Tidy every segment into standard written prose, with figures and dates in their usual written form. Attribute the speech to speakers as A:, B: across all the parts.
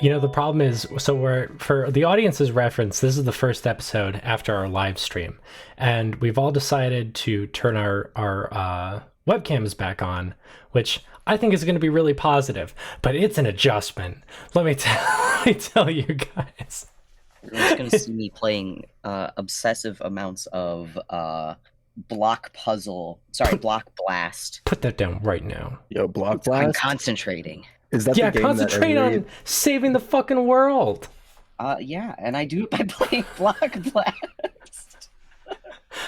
A: The problem is, so we're, for the audience's reference, this is the first episode after our live stream, and we've all decided to turn our webcams back on, which I think is going to be really positive, but it's an adjustment. Let me tell you guys.
B: You're just going to see me playing obsessive amounts of Block Blast.
A: Put that down right now.
C: Yo, Block Blast?
B: I'm concentrating.
C: Is that the game
A: concentrate on saving the fucking world.
B: Yeah, and I do it by playing Block Blast.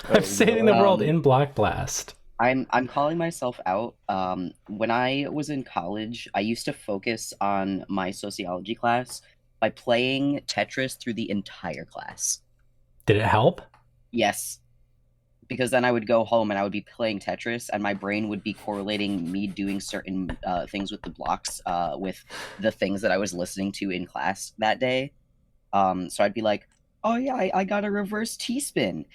A: I'm saving the world in Block Blast.
B: I'm calling myself out. When I was in college, I used to focus on my sociology class by playing Tetris through the entire class.
A: Did it help?
B: Yes. Because then I would go home and I would be playing Tetris, and my brain would be correlating me doing certain things with the blocks with the things that I was listening to in class that day. So I'd be like, oh yeah, I got a reverse T-spin.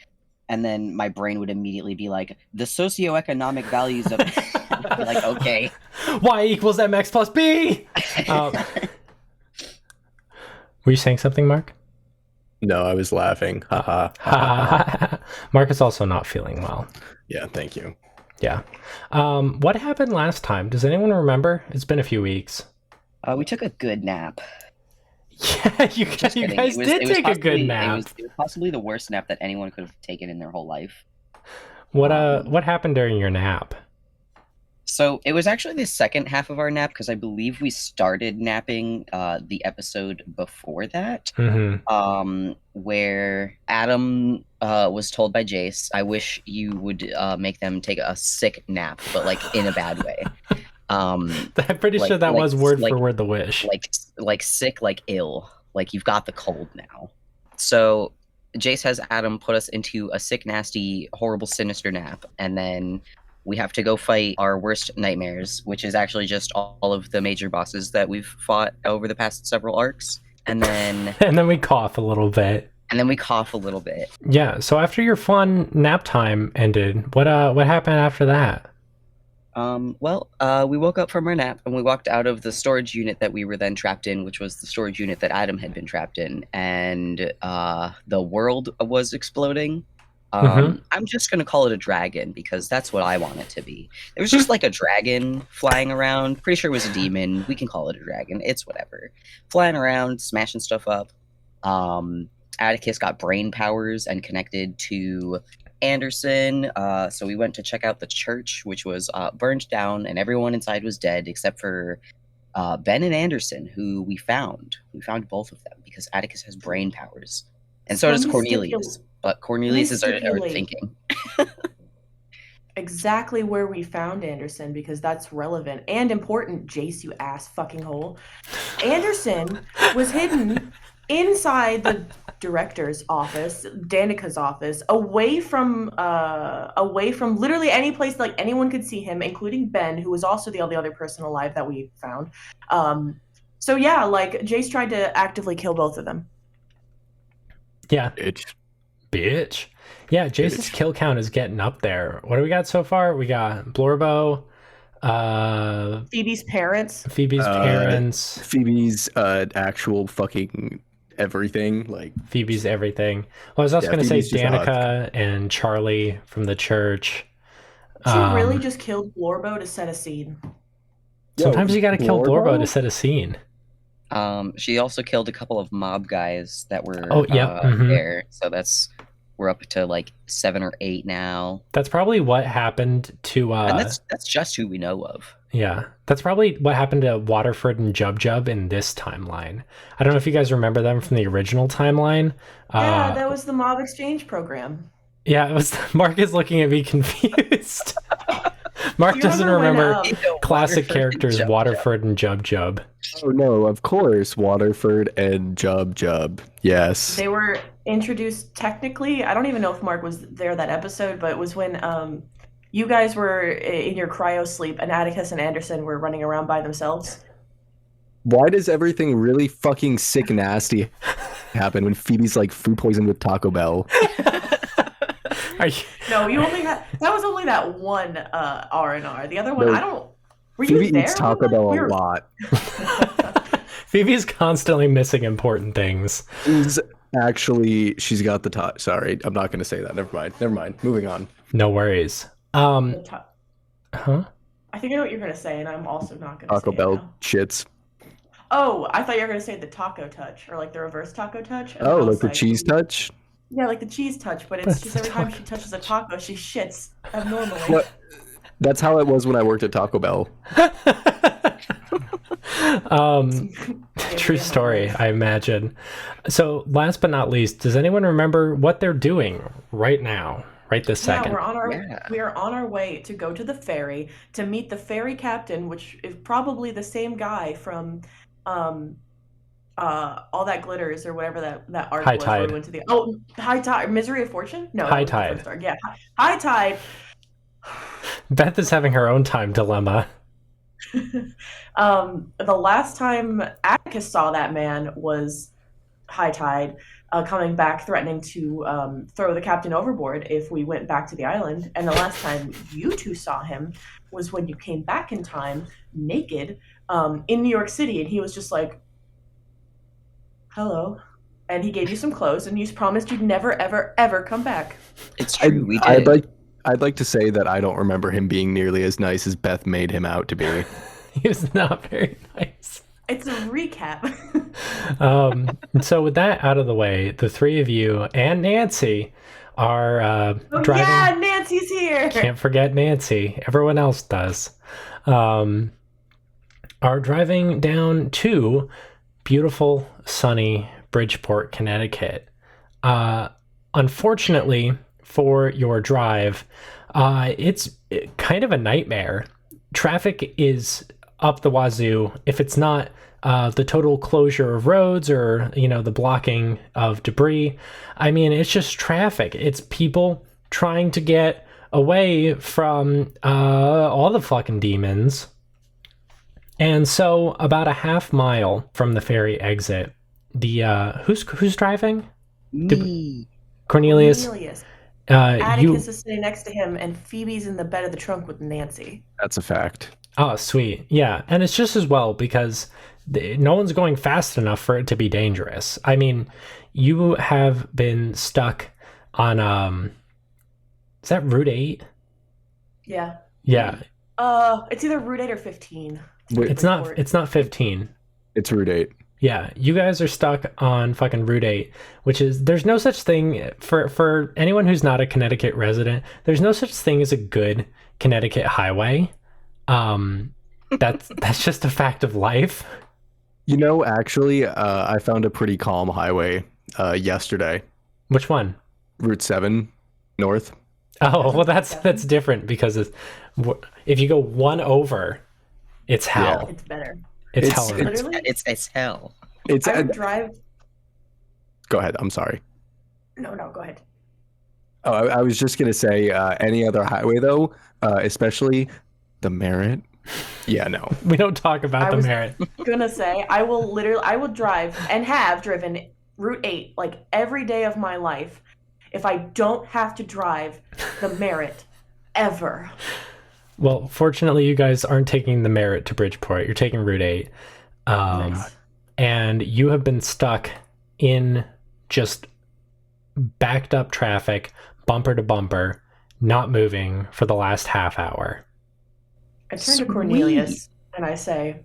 B: And then my brain would immediately be like, the socioeconomic values of... like, okay.
A: Y equals mx plus b! Were you saying something, Mark?
C: No, I was laughing. Haha.
A: Mark is also not feeling well.
C: Yeah, thank you.
A: Yeah. What happened last time? Does anyone remember? It's been a few weeks.
B: We took a good nap.
A: Yeah, you guys did take a good nap.
B: It was possibly the worst nap that anyone could have taken in their whole life.
A: What happened during your nap?
B: So it was actually the second half of our nap, because I believe we started napping the episode before that, where Adam was told by Jace, I wish you would make them take a sick nap, but like in a bad way.
A: I'm pretty sure that was word for word the wish.
B: Like sick, like ill, like you've got the cold now. So Jace has Adam put us into a sick, nasty, horrible, sinister nap, and then we have to go fight our worst nightmares, which is actually just all of the major bosses that we've fought over the past several arcs. And then...
A: and then we cough a little bit.
B: Yeah,
A: so after your fun nap time ended, what happened after that?
B: We woke up from our nap and we walked out of the storage unit that we were then trapped in, which was the storage unit that Adam had been trapped in, and the world was exploding. I'm just going to call it a dragon because that's what I want it to be. It was just like a dragon flying around. Pretty sure it was a demon. We can call it a dragon. It's whatever. Flying around, smashing stuff up. Atticus got brain powers and connected to Anderson. So we went to check out the church, which was burned down, and everyone inside was dead except for Ben and Anderson, who we found. We found both of them because Atticus has brain powers. And so does Cornelius. But Cornelius is our thinking.
D: Exactly where we found Anderson, because that's relevant and important, Jace, you ass fucking hole. Anderson was hidden inside the director's office, Danica's office, away from literally any place like anyone could see him, including Ben, who was also the only other person alive that we found. So yeah, like Jace tried to actively kill both of them.
A: Yeah. Bitch. Yeah, Jace's kill count is getting up there. What do we got so far? We got Blorbo,
D: Phoebe's parents.
A: Phoebe's
C: actual fucking everything. Like
A: Phoebe's everything. Well, I was also going to say Danica and Charlie from the church.
D: She really just killed Blorbo to set a scene.
A: Sometimes you got to kill Blorbo to set a scene.
B: She also killed a couple of mob guys that were there. So we're up to like 7 or 8 now.
A: That's probably what happened to
B: and that's just who we know of.
A: Yeah. That's probably what happened to Waterford and Jub Jub in this timeline. I don't know if you guys remember them from the original timeline.
D: Yeah, that was the mob exchange program.
A: Yeah, it was. Mark is looking at me confused. Mark doesn't remember classic characters Waterford and Jub Jub.
C: Oh no, of course, Waterford and Jub Jub. Yes.
D: They were introduced technically. I don't even know if Mark was there that episode, but it was when you guys were in your cryo sleep and Atticus and Anderson were running around by themselves.
C: Why does everything really fucking sick nasty happen when Phoebe's like food poisoned with Taco Bell?
D: No, you only had that was only that one R&R. The other one, I don't. Were
C: Phoebe
D: you there?
C: eats Taco Bell a lot.
A: Phoebe's constantly missing important things.
C: She's got the top. Sorry, I'm not going to say that. Never mind. Moving on.
A: No worries.
D: The ta-
A: Huh?
D: I think I know what you're gonna say, and I'm also not gonna
C: Taco
D: say
C: Bell
D: it now.
C: shits.
D: Oh, I thought you were gonna say the taco touch, or like the reverse taco touch. And
C: Oh,
D: I
C: like
D: was
C: the cheese touch?
D: Yeah, like the cheese touch, but
A: That's
D: it's just
A: the
D: every time
A: taco
D: she touches a taco, she shits abnormally.
C: What? That's how it was when I worked at Taco Bell.
A: True story, I imagine. So, last but not least, does anyone remember what they're doing right now, right this second?
D: Yeah, we are on our way to go to the ferry to meet the ferry captain, which is probably the same guy from All That Glitters or whatever that arc
A: High
D: was where
A: Tide.
D: we went to the High Tide, Misery of Fortune? No,
A: High
D: that was the
A: Tide.
D: first arc. Yeah, High Tide.
A: Beth is having her own time dilemma.
D: The last time Atticus saw that man was High Tide, coming back threatening to throw the captain overboard if we went back to the island. And the last time you two saw him was when you came back in time naked in New York City, and he was just like, hello. And he gave you some clothes, and you promised you'd never, ever, ever come back.
B: It's true, we did.
C: I'd like to say that I don't remember him being nearly as nice as Beth made him out to be.
A: He was not very nice.
D: It's a recap.
A: So with that out of the way, the three of you and Nancy are driving.
D: Yeah, Nancy's here.
A: Can't forget Nancy. Everyone else does. Are driving down to beautiful, sunny Bridgeport, Connecticut. Unfortunately for your drive, it's kind of a nightmare. Traffic is up the wazoo. If it's not the total closure of roads or, the blocking of debris, I mean, it's just traffic. It's people trying to get away from all the fucking demons. And so about a half mile from the ferry exit, who's driving?
B: Me.
A: Cornelius.
D: Atticus is sitting next to him, and Phoebe's in the bed of the trunk with Nancy.
C: That's a fact.
A: Oh, sweet. Yeah, and it's just as well because no one's going fast enough for it to be dangerous. I mean, you have been stuck on, is that Route 8?
D: Yeah.
A: Yeah.
D: It's either Route 8 or 15.
A: It's not 15.
C: It's Route 8.
A: Yeah, you guys are stuck on fucking Route 8, which is, there's no such thing, for anyone who's not a Connecticut resident, there's no such thing as a good Connecticut highway. That's just a fact of life.
C: Actually, I found a pretty calm highway yesterday.
A: Which one?
C: Route 7 North.
A: Oh, well, that's different because if you go one over, it's hell.
D: It's better.
A: It's hell.
B: It's hell.
D: I would drive.
C: Go ahead. I'm sorry.
D: No, go ahead.
C: Oh, I was just gonna say any other highway though, especially the Merit. Yeah, no.
A: We don't talk about the Merit.
D: Gonna say I will drive and have driven Route 8 like every day of my life if I don't have to drive the Merit ever.
A: Well, fortunately, you guys aren't taking the Merit to Bridgeport. You're taking Route 8.
D: Nice.
A: And you have been stuck in just backed up traffic, bumper to bumper, not moving for the last half hour.
D: I turn to Cornelius and I say,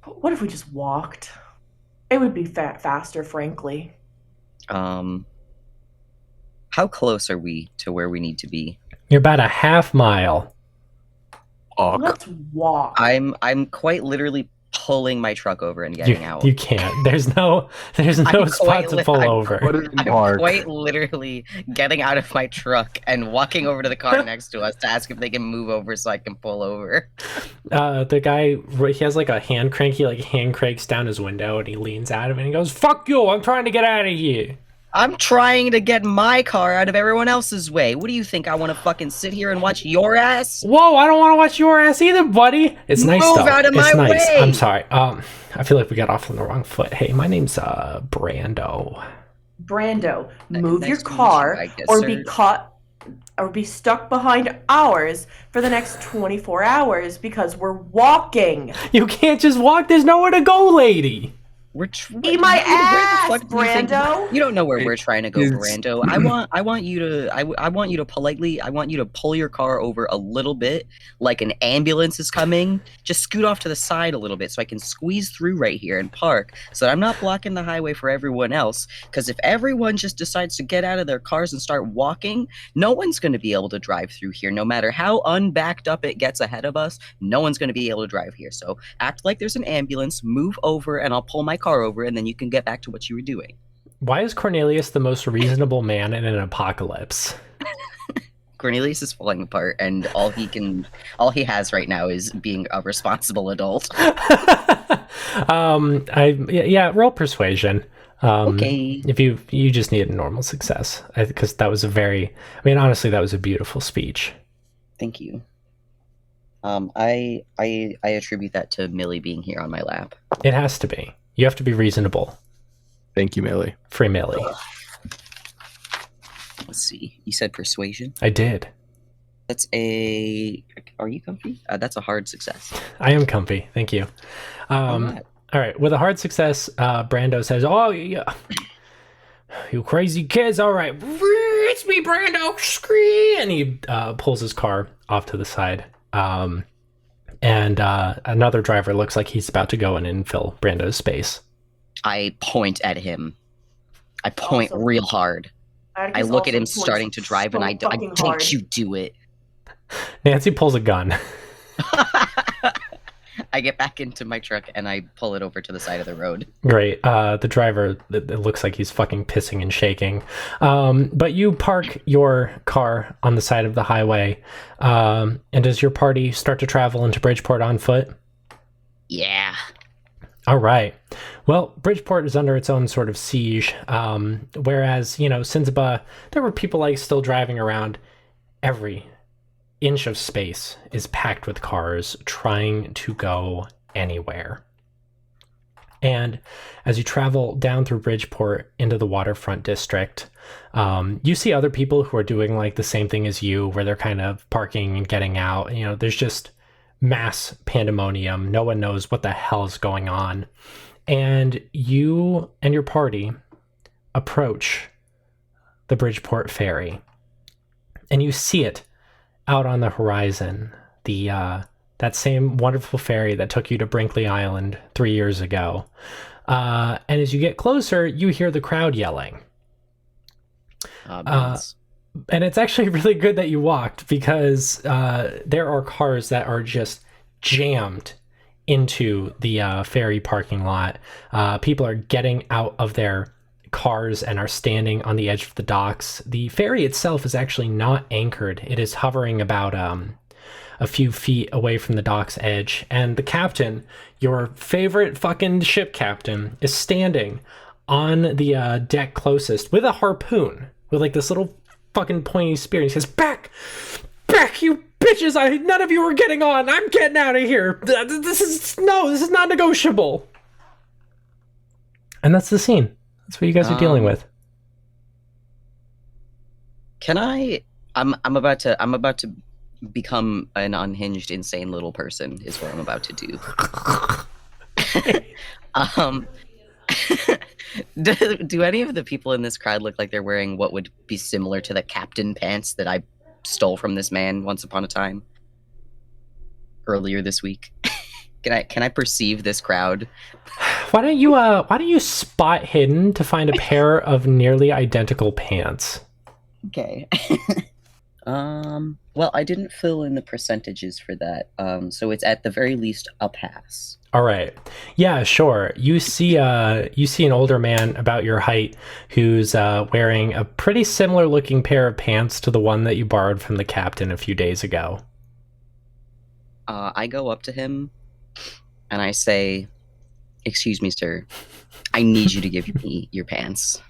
D: what if we just walked? It would be faster, frankly.
B: How close are we to where we need to be?
A: You're about a half mile.
D: Let's walk.
B: I'm quite literally pulling my truck over and getting out.
A: You can't. There's no spot to pull over.
B: I'm quite literally getting out of my truck and walking over to the car next to us to ask if they can move over so I can pull over.
A: The guy, he has like a hand crank. He like hand cranks down his window and he leans out of it and he goes, "Fuck you! I'm trying to get out of here."
B: I'm trying to get my car out of everyone else's way. What do you think? I want to fucking sit here and watch your ass?
A: Whoa, I don't want to watch your ass either, buddy. It's nice though.
B: Move out of my way.
A: I'm sorry. I feel like we got off on the wrong foot. Hey, my name's Brando.
D: Brando, move your car or be caught or be stuck behind ours for the next 24 hours because we're walking.
A: You can't just walk. There's nowhere to go, lady.
D: Eat my ass, Brando.
B: You don't know where we're trying to go, Brando. I want you to politely, I want you to pull your car over a little bit, like an ambulance is coming. Just scoot off to the side a little bit so I can squeeze through right here and park, so that I'm not blocking the highway for everyone else. Because if everyone just decides to get out of their cars and start walking, no one's going to be able to drive through here. No matter how unbacked up it gets ahead of us, no one's going to be able to drive here. So act like there's an ambulance, move over, and I'll pull my car over, and then you can get back to what you were doing.
A: Why is Cornelius the most reasonable man in an apocalypse?
B: Cornelius is falling apart, and all he has right now is being a responsible adult.
A: Roll persuasion.
B: Okay.
A: If you just need a normal success, because that was honestly, that was a beautiful speech.
B: Thank you. I attribute that to Millie being here on my lap.
A: It has to be. You have to be reasonable.
C: Thank you, Millie.
A: Free Millie.
B: Let's see. You said persuasion?
A: I did.
B: That's a... Are you comfy? That's a hard success.
A: I am comfy. Thank you. All right. With a hard success, Brando says, "Oh, yeah. You crazy kids. All right. It's me, Brando. Scream." And he pulls his car off to the side. And another driver looks like he's about to go in and fill Brando's space.
B: I point at him. I point real hard. I look at him starting to drive, and I don't you do it.
A: Nancy pulls a gun.
B: I get back into my truck, and I pull it over to the side of the road.
A: Great. The driver, it looks like he's fucking pissing and shaking. But you park your car on the side of the highway. And does your party start to travel into Bridgeport on foot?
B: Yeah.
A: All right. Well, Bridgeport is under its own sort of siege. Whereas, Sinzaba, there were people still driving around. Every inch of space is packed with cars trying to go anywhere. And as you travel down through Bridgeport into the waterfront district, you see other people who are doing the same thing as you, where they're kind of parking and getting out. There's just mass pandemonium. No one knows what the hell is going on. And you and your party approach the Bridgeport ferry, and you see it out on the horizon, that same wonderful ferry that took you to Brinkley Island 3 years ago. And as you get closer, you hear the crowd yelling. And it's actually really good that you walked, because there are cars that are just jammed into the ferry parking lot. People are getting out of their cars and are standing on the edge of the docks. The ferry itself is actually not anchored. It is hovering about a few feet away from the dock's edge. And the captain, your favorite fucking ship captain, is standing on the deck closest with a harpoon, with this little fucking pointy spear. And he says, Back, you bitches! None of you are getting on. I'm getting out of here. This is not negotiable. And that's the scene. That's what you guys are dealing with.
B: Can I? I'm about to become an unhinged, insane little person. Is what I'm about to do. Do any of the people in this crowd look like they're wearing what would be similar to the captain pants that I stole from this man once upon a time earlier this week? Can I perceive this crowd?
A: Why don't you spot hidden to find a pair of nearly identical pants?
B: Okay. Well, I didn't fill in the percentages for that. So it's at the very least a pass.
A: All right. Yeah, sure. You see an older man about your height who's wearing a pretty similar looking pair of pants to the one that you borrowed from the captain a few days ago.
B: I go up to him and I say, "Excuse me, sir. I need you to give me your pants."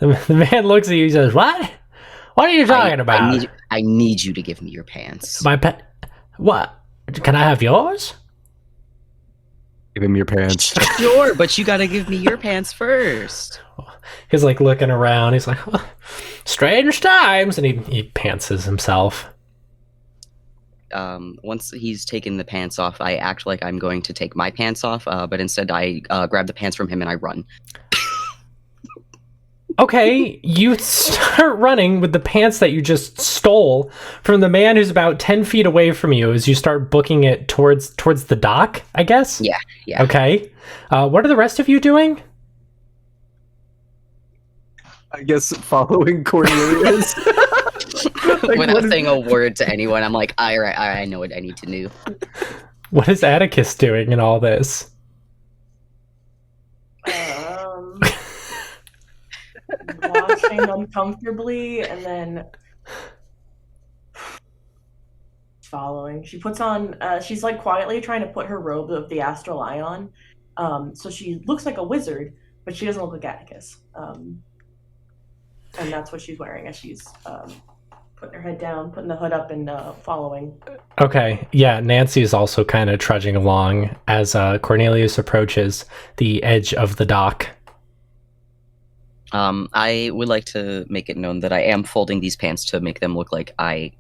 A: The man looks at you and says, "What? What are you talking about?"
B: I need you to give me your pants.
A: My pet? What? Can I have yours?
C: Give him your pants.
B: Sure, but you gotta give me your pants first.
A: He's like looking around. He's like, oh, strange times, and he pantsses himself.
B: Once he's taken the pants off, I act like I'm going to take my pants off, but instead I grab the pants from him and I run.
A: Okay, you start running with the pants that you just stole from the man who's about 10 feet away from you as you start booking it towards the dock, I guess?
B: Yeah.
A: Okay. What are the rest of you doing?
C: I guess following Cornelius.
B: Without saying a word to anyone, I'm like, all right, I know what I need to do.
A: What is Atticus doing in all this?
D: Watching uncomfortably and then following. She puts on, she's like quietly trying to put her robe of the astral eye on. So she looks like a wizard, but she doesn't look like Atticus. And that's what she's wearing as she's putting her head down, putting the hood up, and following.
A: Okay, yeah, Nancy is also kind of trudging along as Cornelius approaches the edge of the dock.
B: I would like to make it known that I am folding these pants to make them look like I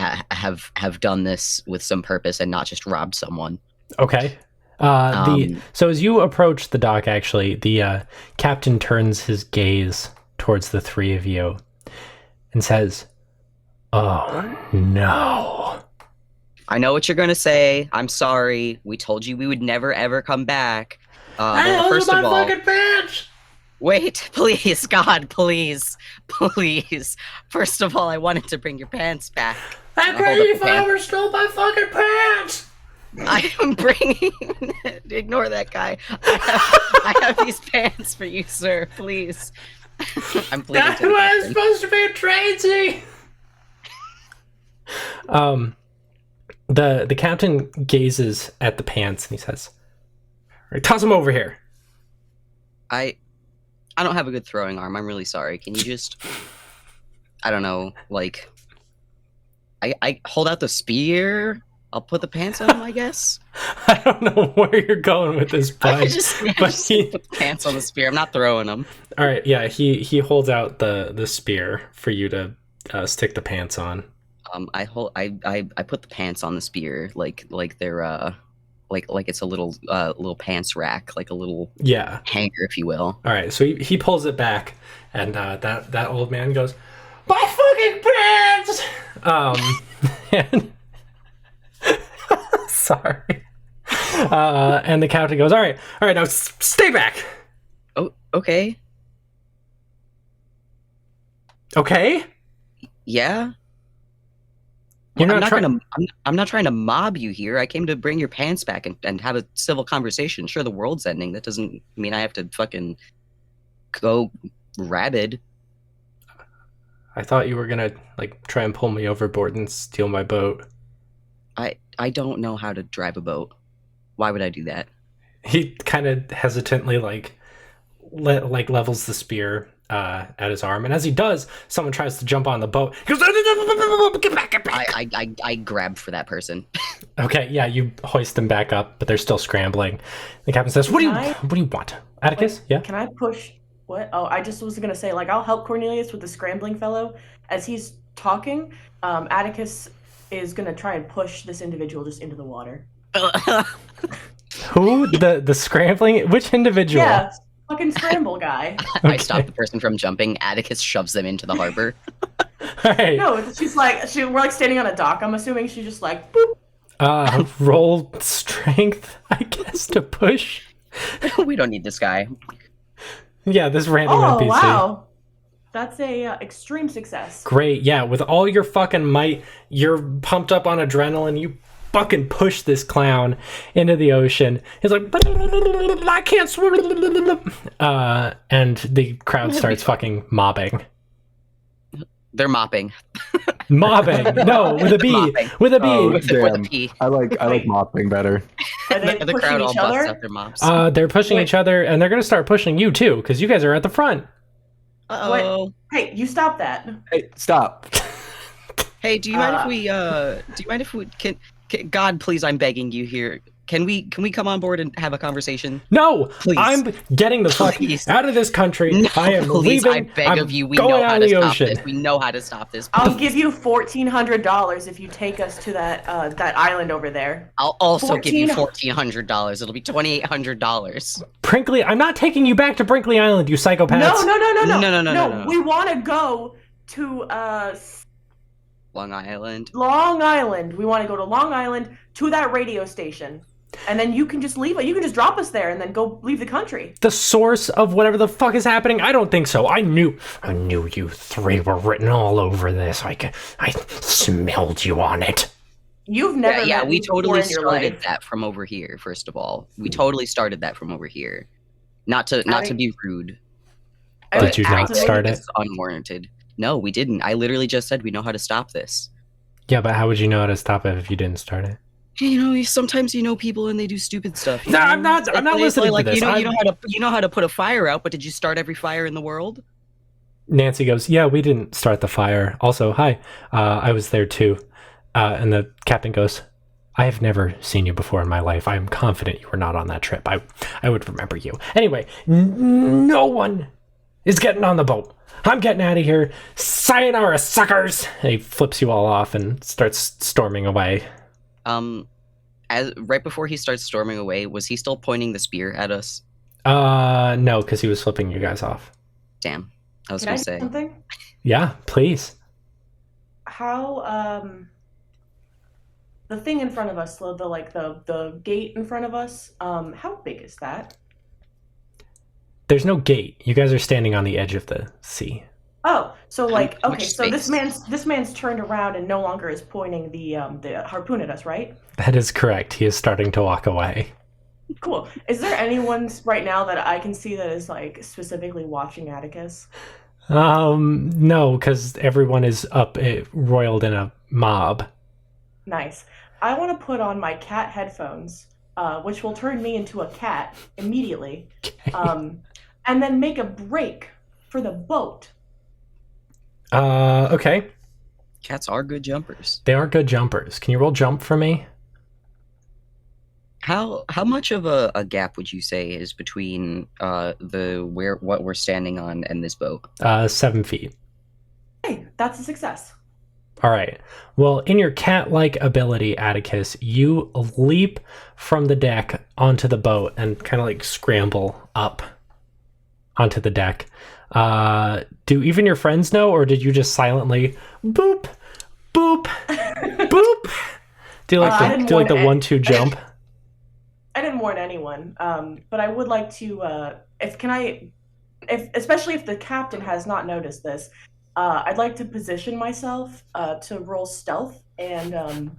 B: have done this with some purpose and not just robbed someone.
A: Okay. So as you approach the dock, actually, the captain turns his gaze towards the three of you and says, "Oh no."
B: I know what you're gonna say. I'm sorry. We told you we would never ever come back. First of all,
A: fucking pants!
B: Wait, please, God, please. First of all, I wanted to bring your pants back.
A: That crazy farmer stole my fucking pants!
B: I am bringing... Ignore that guy. I have these pants for you, sir. Please. I'm bleeding.
A: That's why I'm supposed to be a tradesy! The captain gazes at the pants and he says, "Toss them over here."
B: I don't have a good throwing arm. I'm really sorry. Can you just... I don't know, like... I hold out the spear... I'll put the pants on him, I guess.
A: I don't know where you're going with this, bud.
B: I just put the pants on the spear. I'm not throwing them.
A: All right, yeah. He holds out the spear for you to stick the pants on.
B: I put the pants on the spear like they're like it's a little pants rack, like a little hanger, if you will.
A: All right, so he pulls it back, and that old man goes, "My fucking pants!" And sorry. And the captain goes, all right, now stay back.
B: Oh, okay.
A: Okay?
B: Yeah.
A: You're
B: I'm
A: not
B: not trying to mob you here. I came to bring your pants back and have a civil conversation. Sure, the world's ending. That doesn't mean I have to fucking go rabid.
A: I thought you were gonna like try and pull me overboard and steal my boat.
B: I don't know how to drive a boat. Why would I do that?
A: He kind of hesitantly levels the spear at his arm, and as he does, someone tries to jump on the boat. He goes, "Get back!"
B: I grabbed for that person.
A: Okay, yeah, you hoist them back up, but they're still scrambling. The captain says, "What do you want, Atticus?" Yeah.
D: Can I push? What? Oh, I just was gonna say, like, I'll help Cornelius with the scrambling fellow as he's talking. Atticus is gonna try and push this individual just into the water.
A: Who? The scrambling? Which individual?
D: Yeah, fucking scramble guy.
B: I stop the person from jumping. Atticus shoves them into the harbor.
A: Right.
D: No, she's like, we're like standing on a dock. I'm assuming she's just like, boop.
A: Roll strength, I guess, to push.
B: We don't need this guy.
A: Yeah, this random
D: Oh,
A: NPC.
D: wow. That's a extreme success.
A: Great, yeah, with all your fucking might, you're pumped up on adrenaline, you fucking push this clown into the ocean. He's like, "I can't swim." And the crowd starts fucking mobbing.
B: They're mopping.
A: Mobbing. No, with a B.
B: Mopping.
A: With a B.
C: Oh,
B: With
C: damn.
B: a P.
C: I like mopping better.
D: Are they
B: The
D: pushing
B: crowd all
D: each
B: busts
D: other?
B: out their mops.
A: They're pushing each other, and they're gonna start pushing you too, because you guys are at the front.
B: Uh-oh.
D: Hey, you stop that.
C: Hey, stop.
B: Hey, do you mind if we can God, please, I'm begging you here. Can we come on board and have a conversation?
A: No,
B: Please.
A: I'm getting the fuck
B: Please.
A: out of this country.
B: No,
A: I am
B: please,
A: leaving.
B: I beg
A: I'm
B: of you. We
A: going
B: know
A: on
B: how to
A: the
B: stop
A: ocean.
B: this. We know how to stop this.
D: I'll give you $1,400 if you take us to that island over there.
B: I'll also give you $1,400. It'll be $2,800.
A: Brinkley, I'm not taking you back to Brinkley Island, you psychopaths.
B: No.
D: We want to go to
B: Long Island.
D: Long Island. We want to go to Long Island to that radio station. And then you can just leave it. You can just drop us there and then go leave the country.
A: The source of whatever the fuck is happening? I don't think so. I knew you three were written all over this. I smelled you on it.
D: You've never
B: Yeah,
D: met
B: we
D: me before
B: totally
D: in your
B: started
D: life.
B: that from over here, first of all. We totally started that from over here. Not to be rude.
A: Did you not start it?
B: It's unwarranted. No, we didn't. I literally just said we know how to stop this.
A: Yeah, but how would you know how to stop it if you didn't start it?
B: You know, sometimes you know people and they do stupid stuff.
A: No, I'm not listening to this.
B: You know how to put a fire out, but did you start every fire in the world?
A: Nancy goes, yeah, we didn't start the fire. Also, hi, I was there too. And the captain goes, I have never seen you before in my life. I am confident you were not on that trip. I would remember you. Anyway, no one is getting on the boat. I'm getting out of here. Sayonara, suckers! And he flips you all off and starts storming away.
B: Right before he starts storming away, was he still pointing the spear at us?
A: No, because he was flipping you guys off.
B: Damn, I was
D: Can I
B: gonna
D: say
B: say.
D: something?
A: Yeah, please.
D: How the thing in front of us, the gate in front of us, how big is that?
A: There's no gate. You guys are standing on the edge of the sea.
D: Oh, so
B: much
D: so this
B: space?
D: man's turned around and no longer is pointing the harpoon at us, right?
A: That is correct. He is starting to walk away.
D: Cool. Is there anyone right now that I can see that is specifically watching Atticus?
A: No, because everyone is up, roiled in a mob.
D: Nice. I want to put on my cat headphones, which will turn me into a cat immediately, and then make a break for the boat.
A: Okay.
B: Cats are good jumpers.
A: They are good jumpers. Can you roll jump for me?
B: How much of a gap would you say is between what we're standing on and this boat?
A: 7 feet.
D: Hey, that's a success.
A: All right. Well, in your cat-like ability, Atticus, you leap from the deck onto the boat and kind of scramble up onto the deck. Do even your friends know, or did you just silently boop, boop, boop? Do you like the 1-2 jump?
D: I didn't warn anyone, but I would like to, especially if the captain has not noticed this, I'd like to position myself to roll stealth and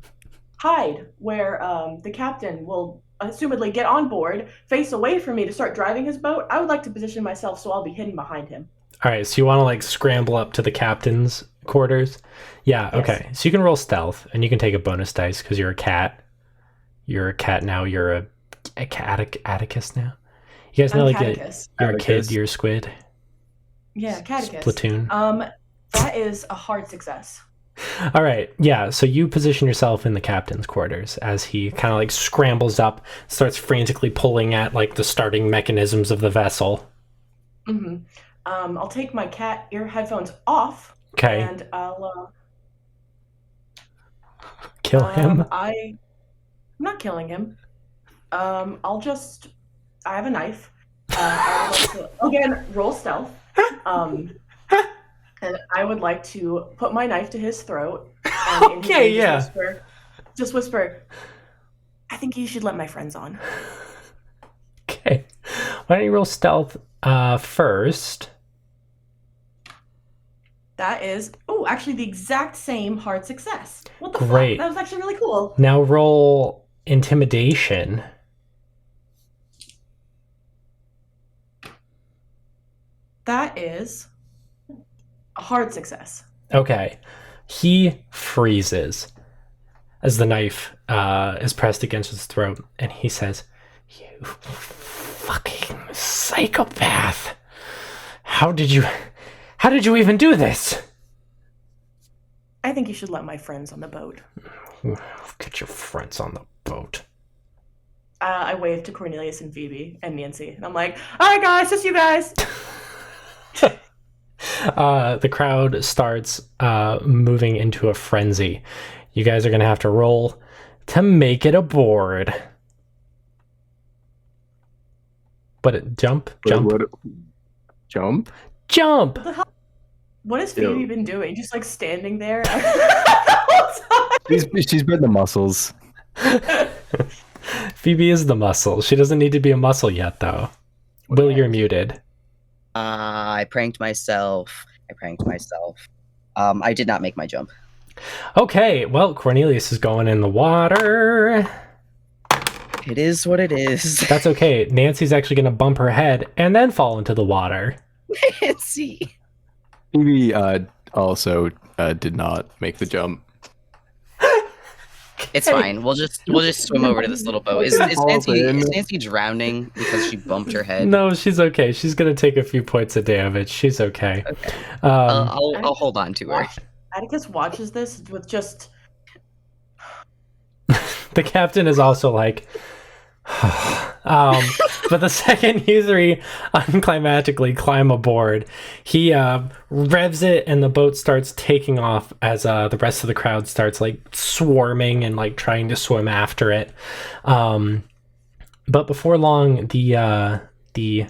D: hide where the captain will assumedly get on board, face away from me to start driving his boat. I would like to position myself so I'll be hidden behind him.
A: All right, so you want to scramble up to the captain's quarters? Yeah,
D: Yes.
A: okay. So you can roll stealth, and you can take a bonus dice because you're a cat. You're a cat now. You're a Atticus now. You guys know
D: I'm
A: you're a
C: Atticus.
A: kid. You're a squid.
D: Yeah, Catechus.
A: Platoon.
D: That is a hard success.
A: All right, yeah. So you position yourself in the captain's quarters as he kind of scrambles up, starts frantically pulling at the starting mechanisms of the vessel.
D: Mm-hmm. I'll take my cat ear headphones off.
A: Okay.
D: And I'll
A: Kill him.
D: I'm not killing him. I have a knife. I would like to, again, roll stealth. And I would like to put my knife to his throat. And in his
A: Okay,
D: ear just whisper, I think you should let my friends on.
A: Okay. Why don't you roll stealth first?
D: That is, actually the exact same hard success. What the
A: Great.
D: fuck? That was actually really cool.
A: Now roll intimidation.
D: That is a hard success.
A: Okay. He freezes as the knife is pressed against his throat, and he says, "You fucking psychopath! How did you even do this?"
D: I think you should let my friends on the boat.
A: Get your friends on the boat.
D: I wave to Cornelius and Phoebe and Nancy, and I'm like, "All right, guys, just you guys."
A: The crowd starts moving into a frenzy. You guys are gonna have to roll to make it aboard. But jump.
C: Jump.
A: Jump!
D: What the hell? What has Phoebe been doing? Just like standing there?
C: She's been the muscles.
A: Phoebe is the muscle. She doesn't need to be a muscle yet, though. Will, you're muted.
B: I pranked myself. I did not make my jump.
A: Okay, well, Cornelius is going in the water.
B: It is what it is.
A: That's okay. Nancy's actually going to bump her head and then fall into the water.
B: Nancy.
C: Phoebe also did not make the jump.
B: It's fine. We'll just swim over to this little boat. Is Nancy drowning because she bumped her head?
A: No, she's okay. She's going to take a few points of damage. She's okay.
B: Okay. I'll hold on to her.
D: Atticus watches this with just...
A: The captain is also like... but the second you three unclimatically climb aboard, he revs it and the boat starts taking off as the rest of the crowd starts like swarming and like trying to swim after it. But before long, the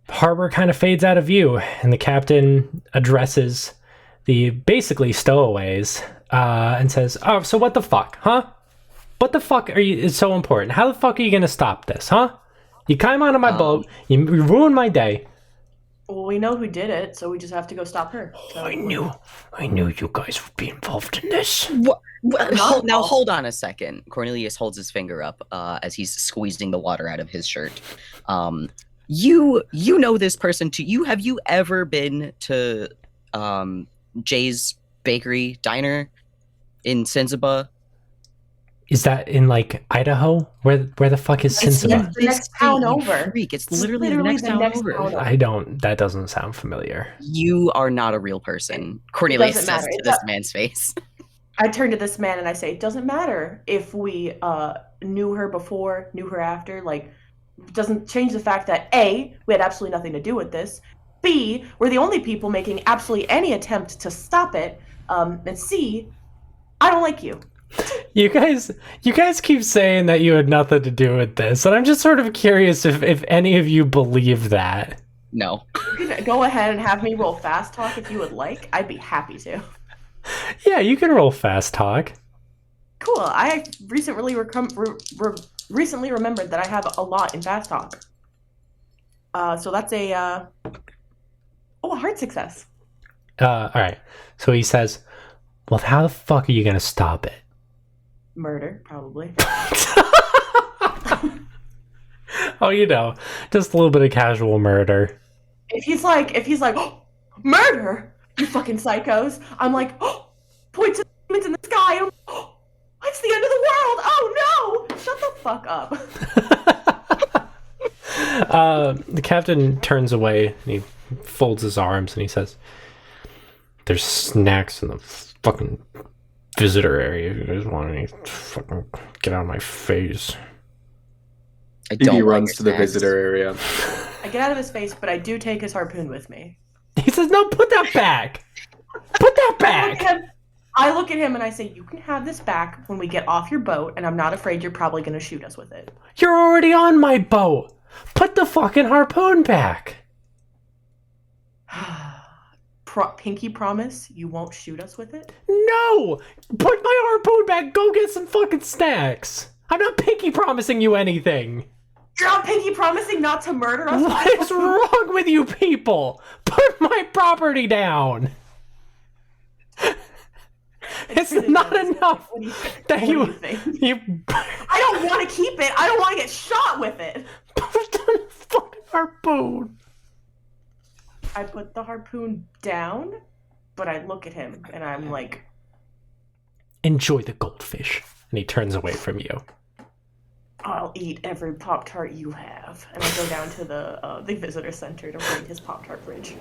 A: harbor kind of fades out of view, and the captain addresses the basically stowaways and says, "Oh, so what the fuck, huh? What the fuck is so important? How the fuck are you gonna stop this, huh? You climb onto my boat, you ruined my day."
D: Well, we know who did it, so we just have to go stop her. So.
A: I knew you guys would be involved in this.
B: What? Now hold on a second. Cornelius holds his finger up as he's squeezing the water out of his shirt. You know this person too. Have you ever been to Jay's Bakery Diner in Sinzaba?
A: Is that in like Idaho? Where the fuck is Sinzaba?
D: It's the next town over.
B: Freak. It's literally the next town over.
A: That doesn't sound familiar.
B: You are not a real person. Cornelius says to this man's face.
D: I turn to this man and I say, it doesn't matter if we knew her before, knew her after. Like, it doesn't change the fact that A, we had absolutely nothing to do with this. B, we're the only people making absolutely any attempt to stop it. And C, I don't like you.
A: You guys keep saying that you had nothing to do with this, and I'm just sort of curious if any of you believe that.
B: No.
D: You can go ahead and have me roll fast talk if you would like. I'd be happy to.
A: Yeah, you can roll fast talk.
D: Cool. I recently recently remembered that I have a lot in fast talk. So that's a hard success.
A: All right. So he says, "Well, how the fuck are you gonna stop it?"
D: Murder, probably.
A: Oh, just a little bit of casual murder.
D: If he's like, oh, murder, you fucking psychos. I'm like, oh, point to the demons in the sky. And I'm, oh, it's the end of the world. Oh no! Shut the fuck up.
A: The captain turns away and he folds his arms and he says, "There's snacks in the fucking visitor area. If you guys want any, fucking get out of my face."
C: He runs to the visitor area.
D: I get out of his face, but I do take his harpoon with me.
A: He says, "No, put that back. Put that back."
D: I look at him and I say, "You can have this back when we get off your boat, and I'm not afraid you're probably going to shoot us with it."
A: You're already on my boat. Put the fucking harpoon back.
D: Pinky promise you won't shoot us with it?
A: No! Put my harpoon back. Go get some fucking snacks. I'm not pinky promising you anything.
D: You're not pinky promising not to murder us?
A: What is wrong with you people? Put my property down. It's not enough that you
D: I don't want to keep it. I don't want to get shot with it.
A: Put the fucking harpoon.
D: I put the harpoon down, but I look at him and I'm like,
A: "Enjoy the goldfish." And he turns away from you.
D: "I'll eat every Pop-Tart you have." And I go down to the visitor center to raid his Pop-Tart fridge.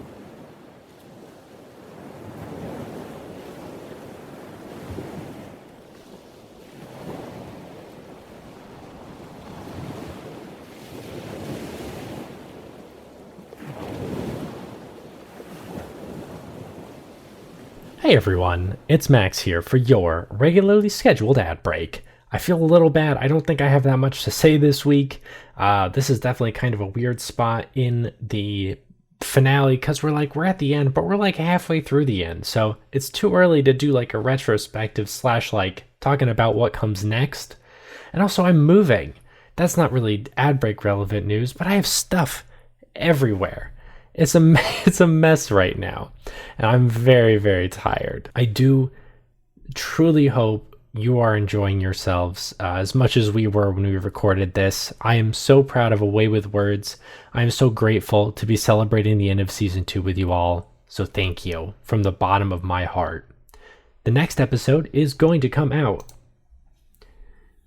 A: Hey everyone, it's Max here for your regularly scheduled ad break. I feel a little bad. I don't think I have that much to say this week. This is definitely kind of a weird spot in the finale because we're at the end, but we're like halfway through the end. So it's too early to do like a retrospective / like talking about what comes next. And also I'm moving. That's not really ad break relevant news, but I have stuff everywhere. It's a mess right now, and I'm very, very tired. I do truly hope you are enjoying yourselves as much as we were when we recorded this. I am so proud of A Way with Words. I am so grateful to be celebrating the end of Season 2 with you all, so thank you from the bottom of my heart. The next episode is going to come out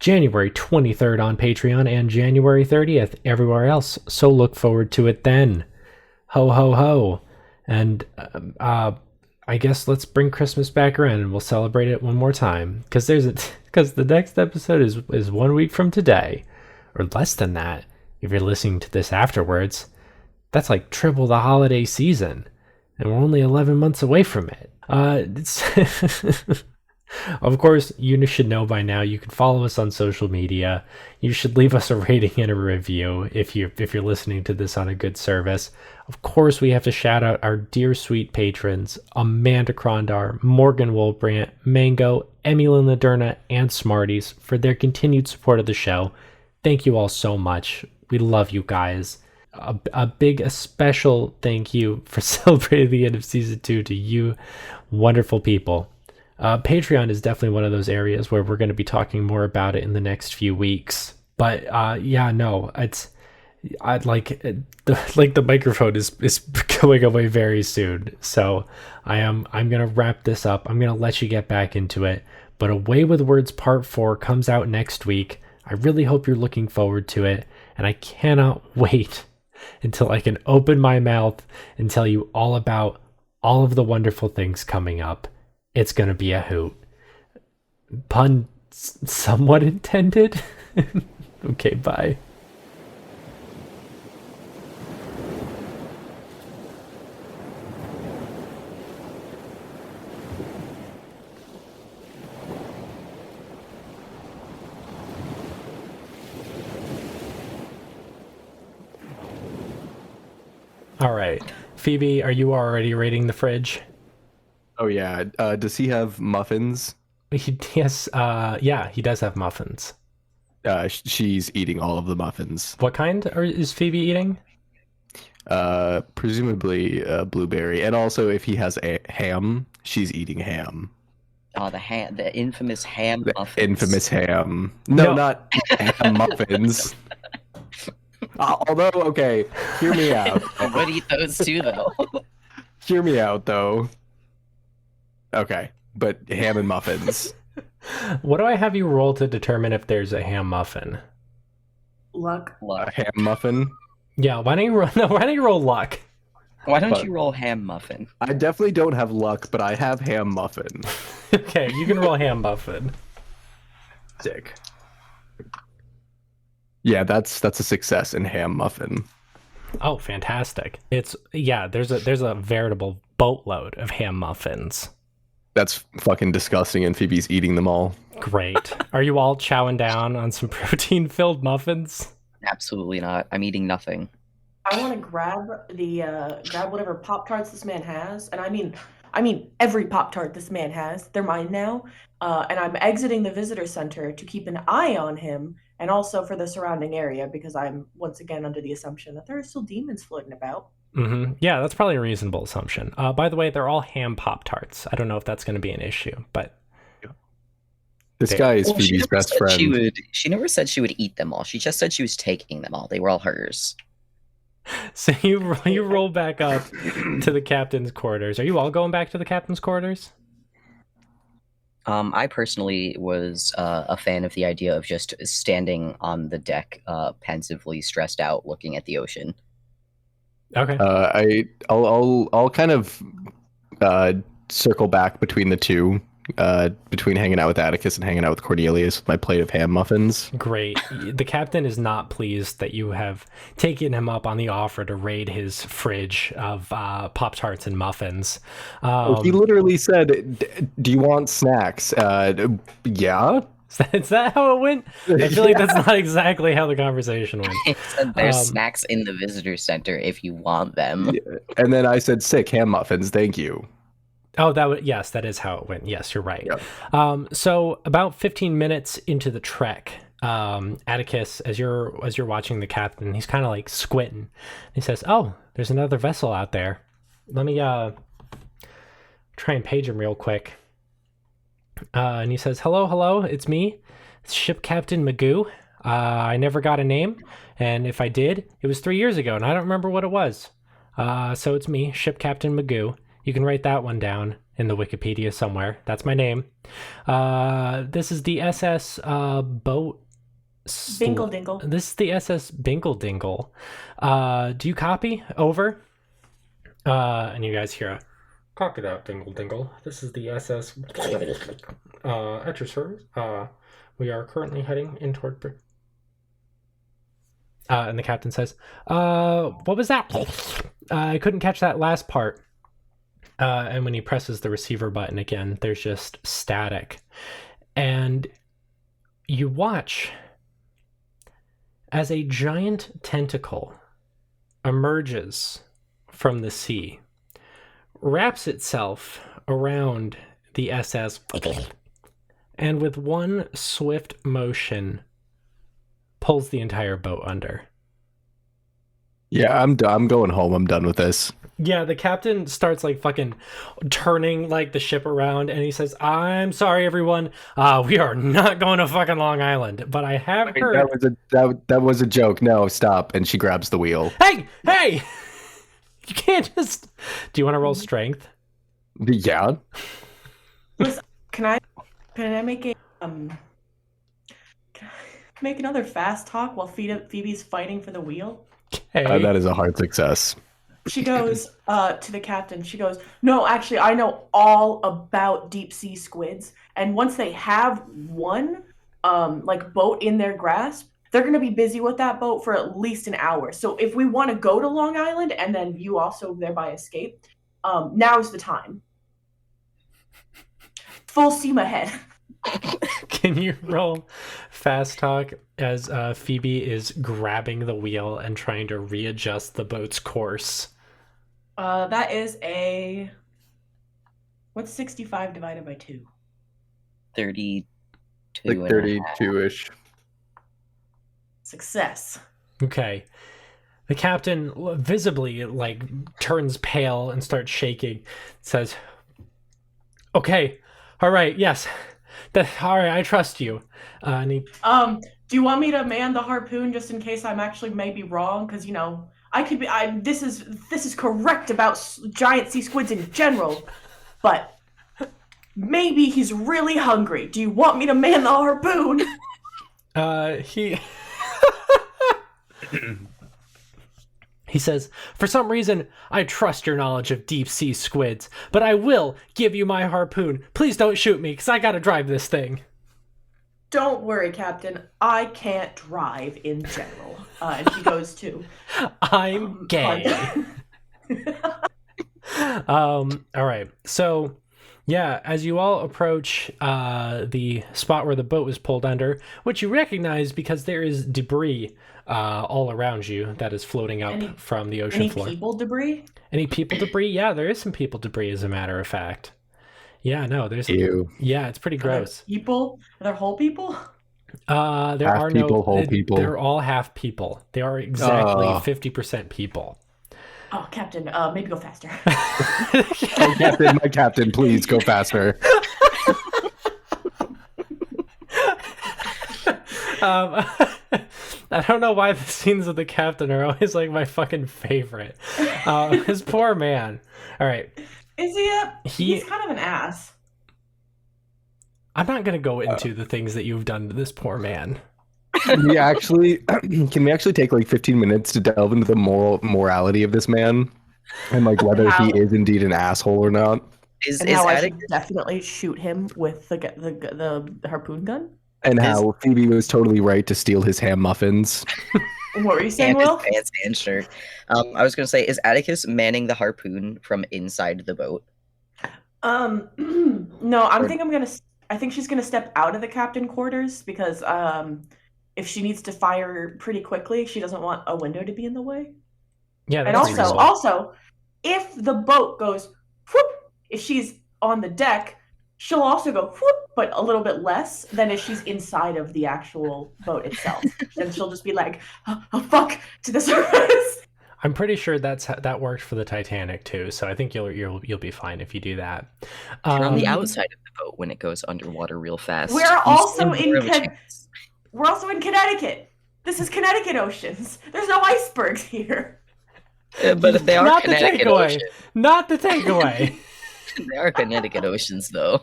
A: January 23rd on Patreon and January 30th everywhere else, so look forward to it then. Ho, ho, ho. And I guess let's bring Christmas back around and we'll celebrate it one more time. Because the next episode is 1 week from today. Or less than that, if you're listening to this afterwards. That's like triple the holiday season. And we're only 11 months away from it. Of course, you should know by now, you can follow us on social media. You should leave us a rating and a review if you're listening to this on a good service. Of course, we have to shout out our dear sweet patrons, Amanda Krondar, Morgan Wolbrandt, Mango, Emily Laderna, and Smarties for their continued support of the show. Thank you all so much. We love you guys. A special thank you for celebrating the end of Season 2 to you wonderful people. Patreon is definitely one of those areas where we're going to be talking more about it in the next few weeks. But the microphone is going away very soon. So I'm going to wrap this up. I'm going to let you get back into it. But A Way with Words Part 4 comes out next week. I really hope you're looking forward to it. And I cannot wait until I can open my mouth and tell you all about all of the wonderful things coming up. It's going to be a hoot. Pun somewhat intended. Okay, bye. All right. Phoebe, are you already raiding the fridge?
C: Oh yeah. Does he have muffins?
A: Yes. Yeah, he does have muffins.
C: She's eating all of the muffins.
A: What kind is Phoebe eating?
C: Presumably blueberry, and also if he has a ham, she's eating ham.
B: Oh, the infamous ham muffins.
C: Infamous ham. No, not ham muffins. Although, okay, hear me out.
B: I would eat those too, though.
C: Hear me out, though. Okay, but ham and muffins.
A: What do I have you roll to determine if there's a ham muffin?
D: Luck.
C: A ham muffin?
A: Yeah, why don't you roll luck?
B: Why don't you roll ham muffin? I
C: definitely don't have luck, but I have ham muffin.
A: Okay, you can roll ham muffin.
C: Sick. Yeah, that's a success in ham muffin.
A: Oh, fantastic. There's a veritable boatload of ham muffins.
C: That's fucking disgusting, and Phoebe's eating them all.
A: Great. Are you all chowing down on some protein-filled muffins?
B: Absolutely not. I'm eating nothing.
D: I want to grab whatever Pop-Tarts this man has, and I mean every Pop-Tart this man has. They're mine now, and I'm exiting the visitor center to keep an eye on him, and also for the surrounding area, because I'm once again under the assumption that there are still demons floating about.
A: Mm-hmm. Yeah, that's probably a reasonable assumption. By the way, they're all ham Pop-Tarts. I don't know if that's going to be an issue, but...
C: This guy is Phoebe's best friend.
B: She never said she would eat them all. She just said she was taking them all. They were all hers.
A: So you roll back up to the captain's quarters. Are you all going back to the captain's quarters?
B: I personally was a fan of the idea of just standing on the deck, pensively stressed out, looking at the ocean.
A: Okay.
C: I'll kind of circle back between the two. between hanging out with Atticus and hanging out with Cornelius with my plate of ham muffins.
A: Great. The captain is not pleased that you have taken him up on the offer to raid his fridge of Pop-Tarts and muffins.
C: He literally said, "Do you want snacks?" Yeah.
A: Is that how it went? I feel like that's not exactly how the conversation went.
B: It said there's snacks in the visitor center if you want them.
C: And then I said, "Sick ham muffins, thank you."
A: Oh, yes, that is how it went. Yes, you're right.
C: Yeah.
A: So about 15 minutes into the trek, Atticus, as you're watching the captain, he's kind of like squinting. He says, "Oh, there's another vessel out there. Let me try and page him real quick." And he says, hello, it's me. It's Ship Captain Magoo. I never got a name, and if I did, it was 3 years ago, and I don't remember what it was. So it's me, Ship Captain Magoo. You can write that one down in the Wikipedia somewhere. That's my name. This is the SS boat.
D: Binkle Dingle.
A: This is the SS Binkle Dingle. Do you copy? Over. And you guys hear a copy that, Dingle Dingle. This is the SS at your service. We are currently heading in toward. And the captain says, what was that? I couldn't catch that last part. And when he presses the receiver button again, there's just static. And you watch as a giant tentacle emerges from the sea, wraps itself around the SS, and with one swift motion pulls the entire boat under.
C: Yeah, I'm going home. I'm done with this.
A: Yeah, the captain starts like fucking turning like the ship around, and he says, "I'm sorry, everyone. We are not going to fucking Long Island, but I have heard."
C: That was a joke. No, stop. And she grabs the wheel.
A: Hey! You can't just. Do you want to roll strength?
C: Yeah.
D: Listen, can I make a can I make another fast talk while Phoebe's fighting for the wheel?
A: Okay.
C: That is a hard success.
D: She goes to the captain. She goes, "No, actually, I know all about deep sea squids, and once they have one like boat in their grasp, they're going to be busy with that boat for at least an hour. So if we want to go to Long Island and then you also thereby escape, now's the time. Full steam ahead."
A: Can you roll fast talk as Phoebe is grabbing the wheel and trying to readjust the boat's course?
D: That is a... What's 65 divided by 2?
B: 32.
C: Like 32-ish.
D: Success.
A: Okay. The captain visibly like turns pale and starts shaking. Says, "Okay, all right, yes. All right, I trust you." And he...
D: do you want me to man the harpoon just in case I'm actually maybe wrong? Because, you know, I could be... This is correct about giant sea squids in general, but maybe he's really hungry. Do you want me to man the harpoon?
A: He says, "For some reason, I trust your knowledge of deep sea squids, but I will give you my harpoon. Please don't shoot me, because I gotta drive this thing."
D: Don't worry, Captain. I can't drive in general. And he goes to...
A: I'm gay. All right. So, yeah, as you all approach the spot where the boat was pulled under, which you recognize because there is debris all around you that is floating up from the ocean floor.
D: Any people debris?
A: Any people debris? Yeah, there is some people debris, as a matter of fact. Yeah, no, there's...
C: Ew.
A: Yeah, it's pretty gross.
D: People? Are there whole people?
A: There
C: half
A: are
C: people,
A: no...
C: whole people.
A: They're all half people. They are exactly 50% people.
D: Oh, Captain, maybe go faster.
C: Oh, Captain, my captain, please go faster.
A: I don't know why the scenes with the captain are always like my fucking favorite. His poor man. All right.
D: Is he? He's kind of an ass.
A: I'm not going to go into the things that you've done to this poor man.
C: Can we actually take like 15 minutes to delve into the morality of this man and like whether he is indeed an asshole or not?
B: Is
D: And how I should
B: Atticus?
D: definitely shoot him with the harpoon gun.
C: And
B: Is-
C: how Phoebe was totally right to steal his ham muffins.
D: What were you saying,
B: And his
D: Will?
B: pants and shirt. I was gonna say, is Atticus manning the harpoon from inside the boat?
D: No, I think she's gonna step out of the captain quarters because if she needs to fire pretty quickly, she doesn't want a window to be in the way.
A: Yeah,
D: And
A: that's
D: also,
A: reasonable.
D: also, if the boat goes whoop, if she's on the deck, she'll also go whoop, but a little bit less than if she's inside of the actual boat itself. Then she'll just be like, oh fuck, to the surface.
A: I'm pretty sure that worked for the Titanic too, so I think you'll be fine if you do that.
B: You're on the outside of the boat when it goes underwater real fast.
D: We're
B: You
D: also
B: stand more of a
D: in
B: chance.
D: We're also in Connecticut. This is Connecticut oceans. There's no icebergs here.
B: But they are
A: Not the
B: Connecticut
A: takeaway.
B: Ocean.
A: Not the takeaway.
B: They are Connecticut Oceans, though.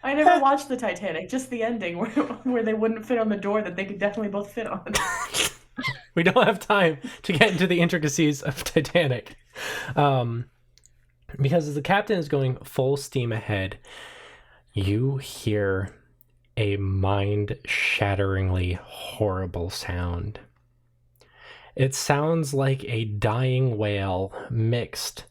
D: I never watched the Titanic, just the ending where they wouldn't fit on the door that they could definitely both fit on.
A: We don't have time to get into the intricacies of Titanic. Because as the captain is going full steam ahead, you hear a mind-shatteringly horrible sound. It sounds like a dying whale mixed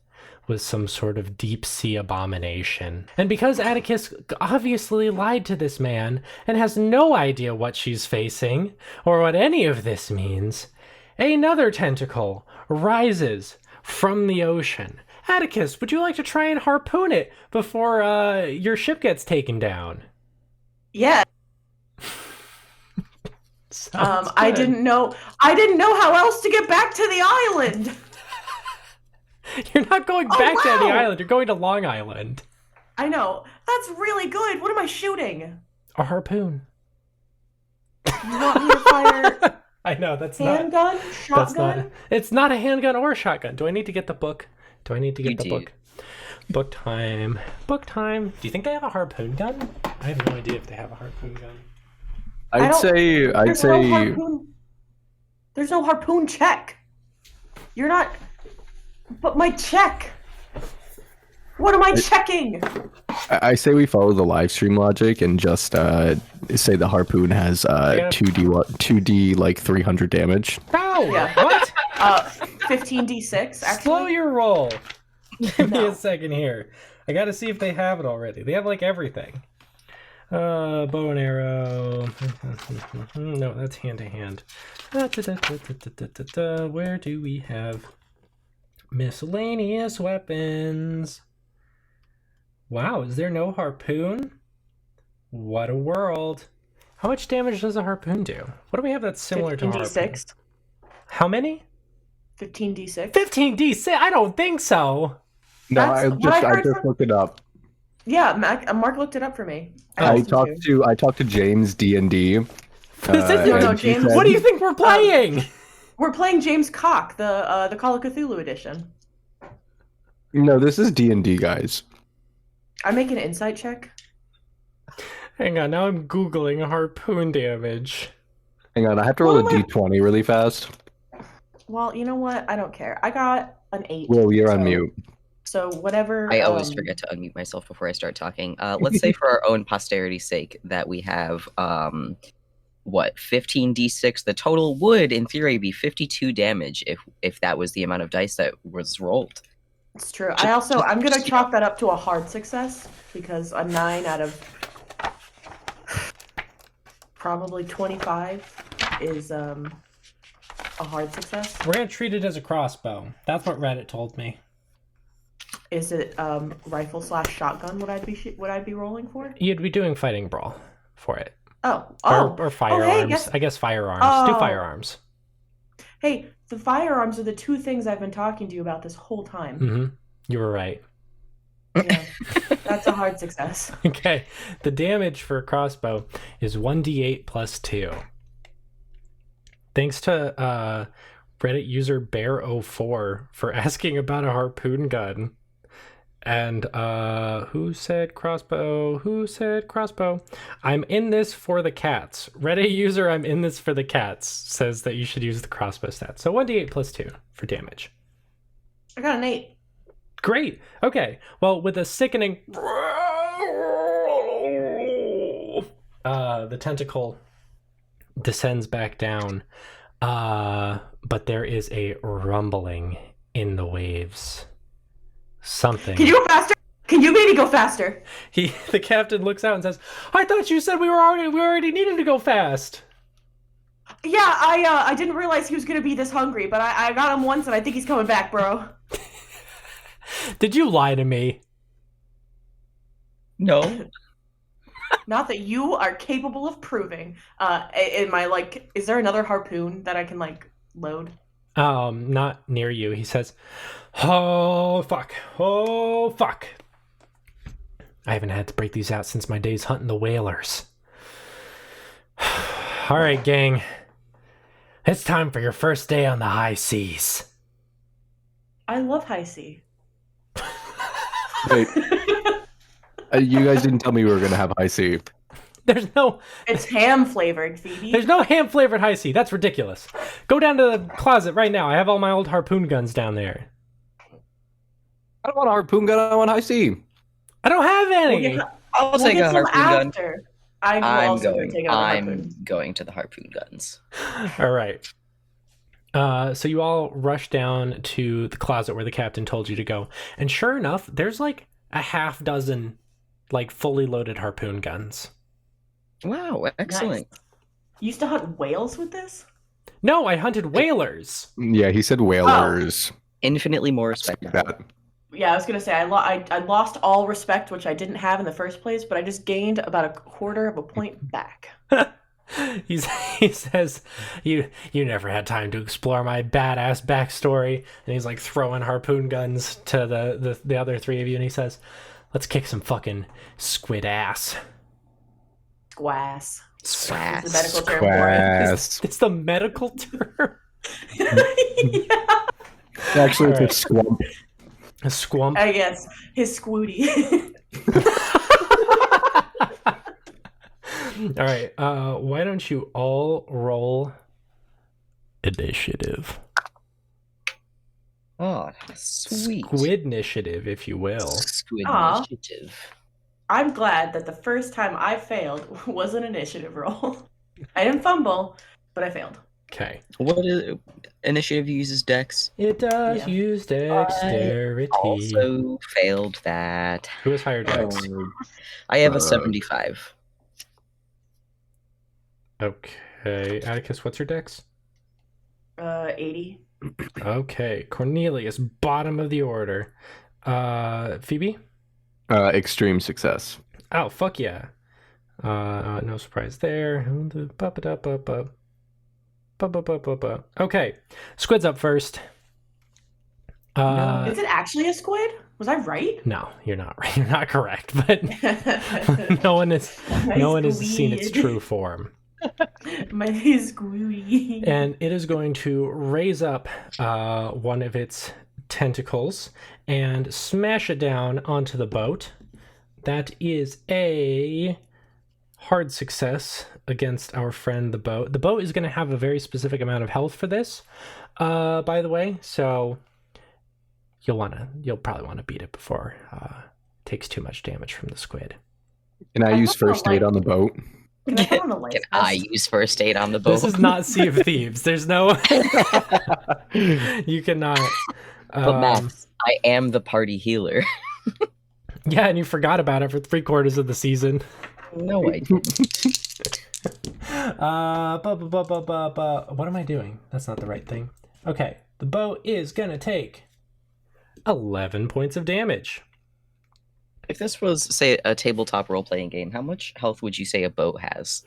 A: with some sort of deep-sea abomination. And because Atticus obviously lied to this man and has no idea what she's facing or what any of this means, another tentacle rises from the ocean. Atticus, would you like to try and harpoon it before your ship gets taken down?
D: Yeah.
A: Sounds
D: I
A: good.
D: didn't know how else to get back to the island.
A: You're not going
D: Oh,
A: back to any
D: wow.
A: island. You're going to Long Island.
D: I know. That's really good. What am I shooting?
A: A harpoon.
D: You want me to fire
A: I know, that's not...
D: handgun?
A: That's
D: Shotgun?
A: not... It's not a handgun or a shotgun. Do I need to get the book? Do I need to get
B: You
A: the
B: do.
A: book? Book time. Book time. Do you think they have a harpoon gun? I have no idea if they have a harpoon gun.
C: I'd say
D: There's no harpoon check. You're not. But my check. What am I checking?
C: I say we follow the live stream logic and just say the harpoon has
A: Yeah.
C: 2d like 300 damage.
A: No!
D: Yeah.
A: What?
D: 15d6. Actually.
A: Slow your roll. Give me
D: No.
A: a second here. I gotta see if they have it already. They have like everything. Bow and arrow. No, that's hand to hand. Where do we have miscellaneous weapons? Wow, is there no harpoon? What a world. How much damage does a harpoon do? What do we have that's similar to a harpoon?
D: 15d6.
A: How many?
D: 15d6.
A: 15d6? I don't think so.
C: No,
D: That's what I
C: I
D: heard
C: just
D: from-
C: looked it up.
D: Yeah, Mark looked it up for me.
C: I
D: asked him
C: talked to James D&D.
A: This is-
D: No,
C: and he
D: James-
C: said-
A: What do you think we're playing?
D: We're playing James Cock, the Call of Cthulhu edition.
C: No, this is D&D, guys.
D: I make an insight check.
A: Hang on, now I'm Googling harpoon damage.
C: Hang on, I have to roll a
D: What am I-
C: d20 really fast.
D: Well, you know what? I don't care. I got an 8.
C: Will, you're on
D: so-
C: mute.
D: So whatever.
B: I always forget to unmute myself before I start talking. Let's say for our own posterity's sake that we have 15d6. The total would, in theory, be 52 damage if that was the amount of dice that was rolled.
D: It's true. I'm gonna chalk that up to a hard success because a 9 out of probably 25 is a hard success.
A: We're gonna treat it as a crossbow. That's what Reddit told me.
D: Is it rifle / shotgun? Would I be rolling for?
A: You'd be doing fighting brawl for it.
D: Or
A: firearms.
D: yes.
A: I guess firearms. Do
D: Oh.
A: firearms.
D: Hey, the firearms are the two things I've been talking to you about this whole time.
A: Mm-hmm. You were right.
D: Yeah, that's a hard success.
A: Okay. The damage for a crossbow is 1d8 plus 2. Thanks to Reddit user Bear04 for asking about a harpoon gun. And who said crossbow? Who said crossbow? I'm in this for the cats. Reddit user I'm in this for the cats says that you should use the crossbow stat. So 1d8 plus 2 for damage.
D: I got an 8.
A: Great. Okay. Well, with a sickening, the tentacle descends back down, but there is a rumbling in the waves. Something.
D: Can you go faster? Can you maybe go faster?
A: The captain looks out and says, "I thought you said we already needed to go fast."
D: Yeah, I didn't realize he was gonna be this hungry, but I got him once and I think he's coming back, bro.
A: Did you lie to me?
B: No.
D: Not that you are capable of proving. Is there another harpoon that I can load?
A: Not near you. He says, "Oh fuck. Oh fuck. I haven't had to break these out since my days hunting the whalers. All right, gang. It's time for your first day on the high seas."
D: I love high sea.
C: Wait, you guys didn't tell me we were gonna have high sea.
D: It's ham flavored, Phoebe.
A: There's no ham flavored high sea. That's ridiculous. Go down to the closet right now. I have all my old harpoon guns down there.
C: I don't want a harpoon gun. I want high sea.
A: I don't have any.
B: I'll take a harpoon gun.
D: After. I'm
B: going to the harpoon guns.
A: All right. So you all rush down to the closet where the captain told you to go. And sure enough, there's like a half dozen fully loaded harpoon guns.
B: Wow, excellent.
D: Nice. You used to hunt whales with this?
A: No, I hunted whalers.
C: Yeah, he said whalers.
B: Infinitely more respectable.
D: Yeah, I was going to say, I lost all respect, which I didn't have in the first place, but I just gained about a quarter of a point back.
A: He says, you never had time to explore my badass backstory. And he's throwing harpoon guns to the other three of you. And he says, "Let's kick some fucking squid ass."
D: Squass.
B: Squass.
D: It's the medical term for it.
A: It's the medical term.
D: Yeah.
C: Actually,
A: All right.
C: it's a squump.
A: A squump.
D: I guess. His squooty.
A: All right. Why don't you all roll initiative?
B: Oh, sweet.
A: Squid initiative, if you will.
B: Squid
D: Aw.
B: initiative.
D: I'm glad that the first time I failed was an initiative roll. I didn't fumble, but I failed.
A: Okay.
B: What initiative uses Dex?
A: It does use dexterity.
B: I also failed that.
A: Who has higher dex?
B: I have a 75.
A: Okay. Atticus, what's your dex?
D: 80.
A: Okay. Cornelius, bottom of the order. Phoebe?
C: Extreme success.
A: Oh, fuck yeah. No surprise there. Okay. Squid's up first.
D: Is it actually a squid? Was I right?
A: No, you're not right. You're not correct, but no one has seen its true form.
D: My squooty.
A: And it is going to raise up one of its tentacles and smash it down onto the boat. That is a hard success against our friend the boat. The boat is going to have a very specific amount of health for this, by the way, so you'll probably want to beat it before it takes too much damage from the squid.
C: Can I use first aid on the boat?
D: Can I put on a
B: Can I use first aid on the boat?
A: This is not Sea of Thieves. There's no... You cannot...
B: But Max, I am the party healer.
A: Yeah, and you forgot about it for 3/4 of the season.
B: No, I didn't.
A: What am I doing? That's not the right thing. Okay, the boat is gonna take 11 points of damage.
B: If this was, say, a tabletop role-playing game, how much health would you say a boat has?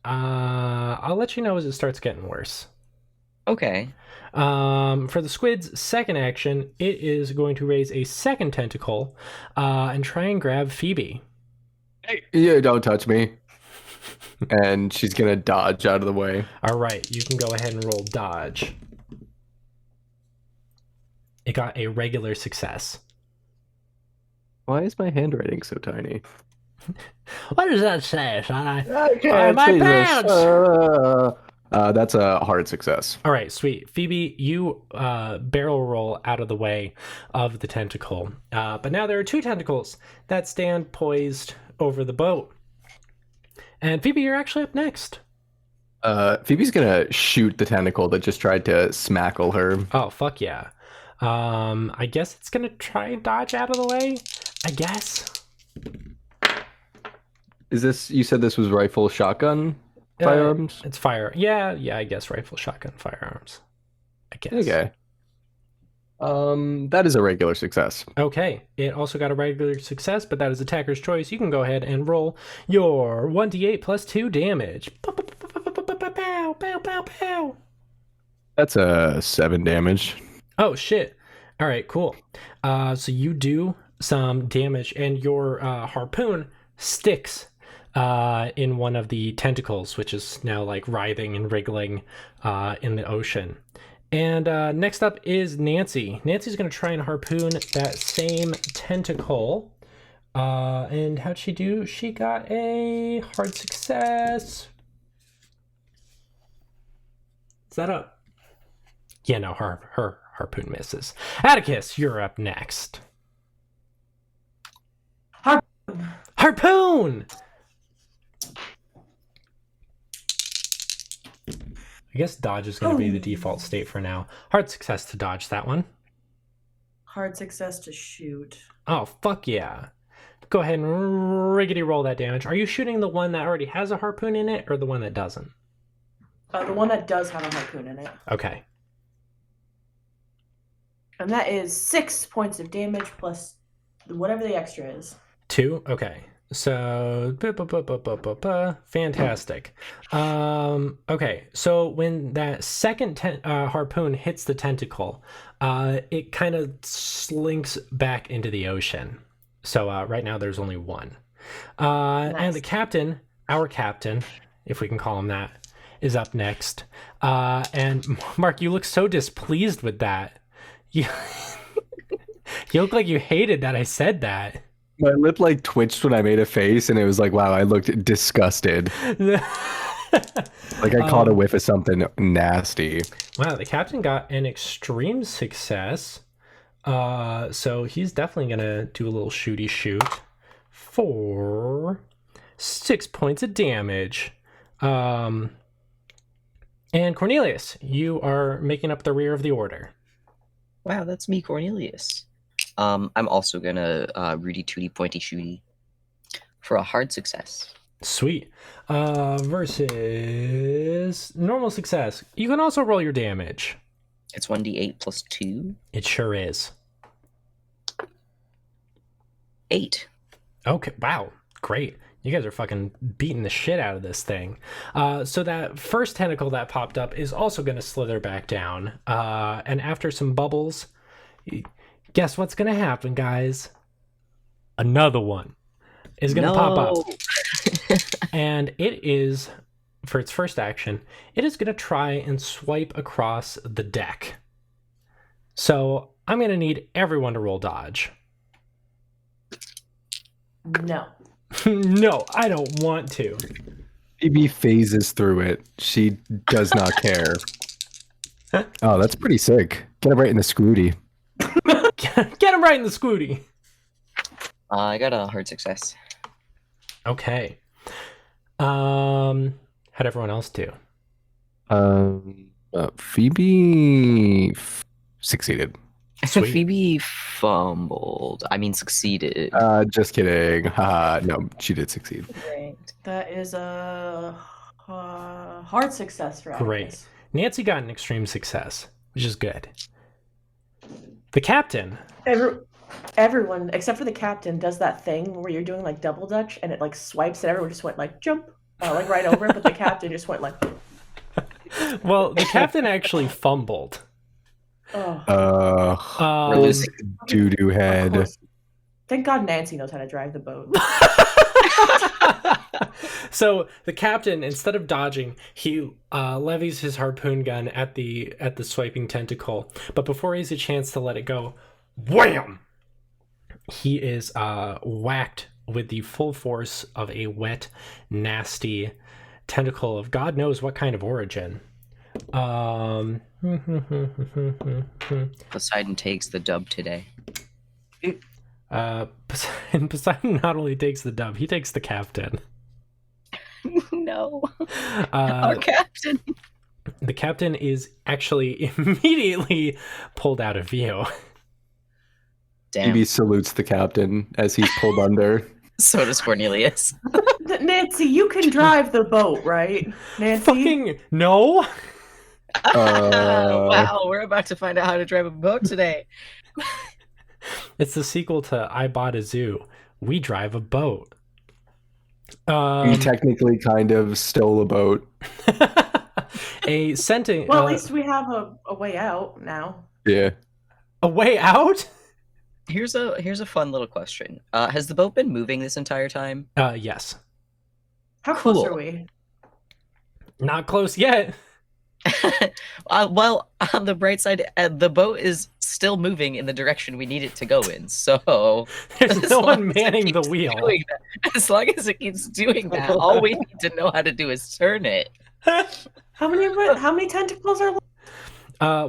A: I'll let you know as it starts getting worse.
B: Okay.
A: For the squid's second action, it is going to raise a second tentacle and try and grab Phoebe.
C: Hey, yeah, don't touch me. And she's gonna dodge out of the way.
A: All right, you can go ahead and roll dodge. It got a regular success.
C: Why is my handwriting so tiny?
A: What does that say, son?
C: I can't
A: my
C: see this.
A: pants!
C: That's a hard success.
A: All right, sweet. Phoebe, you barrel roll out of the way of the tentacle. But now there are 2 tentacles that stand poised over the boat. And Phoebe, you're actually up next.
C: Phoebe's gonna shoot the tentacle that just tried to smackle her.
A: Oh, fuck yeah. I guess it's going to try and dodge out of the way, I guess.
C: Is this, you said this was rifle, shotgun, firearms?
A: It's fire. Yeah, I guess rifle, shotgun, firearms. I guess.
C: Okay. That is a regular success.
A: Okay. It also got a regular success, but that is attacker's choice. You can go ahead and roll your 1d8 plus 2 damage. Pow, pow, pow, pow, pow.
C: That's a 7 damage.
A: Oh, shit. All right, cool. So you do some damage, and your harpoon sticks in one of the tentacles, which is now like writhing and wriggling in the ocean. And next up is Nancy. Nancy's going to try and harpoon that same tentacle. And how'd she do? She got a hard success. Is that up? Yeah, no, her harpoon misses. Atticus, you're up next. Harpoon! I guess dodge is going to be the default state for now. Hard success to dodge that one.
D: Hard success to shoot.
A: Oh, fuck yeah. Go ahead and riggedy roll that damage. Are you shooting the one that already has a harpoon in it, or the one that doesn't?
D: The one that does have a harpoon in it.
A: Okay.
D: And that is 6 points of damage plus whatever the extra is.
A: 2? Okay. So, fantastic. Okay, so when that second harpoon hits the tentacle, it kind of slinks back into the ocean. So right now there's only 1. Nice. And the captain, our captain, if we can call him that, is up next. And Mark, you look so displeased with that. You look like you hated that I said that.
C: My lip like twitched when I made a face, and it was like, wow, I looked disgusted. Like I caught a whiff of something nasty.
A: Wow, the captain got an extreme success. So he's definitely gonna do a little shooty shoot for 6 points of damage. And Cornelius, you are making up the rear of the order.
B: Wow, that's me, Cornelius. I'm also gonna Rudy Tooty Pointy Shooty for a hard success.
A: Sweet. Versus normal success. You can also roll your damage.
B: It's 1d8 plus 2.
A: It sure is.
B: 8.
A: Okay, wow, great. You guys are fucking beating the shit out of this thing. So that first tentacle that popped up is also going to slither back down. And after some bubbles, guess what's going to happen, guys? Another one is going to pop up. And it is, for its first action, it is going to try and swipe across the deck. So I'm going to need everyone to roll dodge.
D: No.
A: No, I don't want to.
C: Phoebe phases through it. She does not care. Oh, that's pretty sick. Get him right in the scrooty.
A: Get him right in the scooty.
B: I got a hard success.
A: Okay. How'd everyone else do?
C: Phoebe succeeded.
A: Sweet.
B: Phoebe fumbled. I mean, succeeded.
C: Just kidding. No, she did succeed.
D: Great. That is a hard success for Atticus.
A: Great. Nancy got an extreme success, which is good. The captain.
D: Everyone, except for the captain, does that thing where you're doing like double dutch and it like swipes and everyone just went like jump, like right over it, but the captain just went like.
A: Well, the captain actually fumbled.
C: This doo-doo head.
D: Thank God Nancy knows how to drive the boat.
A: So the captain, instead of dodging, he levies his harpoon gun at the swiping tentacle. But before he has a chance to let it go, wham! He is whacked with the full force of a wet, nasty tentacle of God knows what kind of origin.
B: Poseidon takes the dub today.
A: Poseidon not only takes the dub, he takes the captain.
B: No. Our captain.
A: The captain is actually immediately pulled out of view.
B: Damn.
C: Phoebe salutes the captain as he's pulled under.
B: So does Cornelius.
D: Nancy, you can drive the boat, right? Nancy?
A: Fucking no!
B: Wow, we're about to find out how to drive a boat today.
A: It's the sequel to I Bought a Zoo. We drive a boat.
C: You technically kind of stole a boat.
A: A sentence.
D: Well, at least we have a way out now.
C: Yeah.
A: A way out?
B: Here's a fun little question. Has the boat been moving this entire time?
A: Yes.
D: How close
B: Cool.
D: are we?
A: Not close yet.
B: Well, on the bright side, the boat is still moving in the direction we need it to go in. So
A: There's
B: as
A: no
B: long
A: one
B: as it
A: manning the
B: keeps
A: wheel.
B: doing that- as long as it keeps doing that, all we need to know how to do is turn it.
D: How many tentacles are left?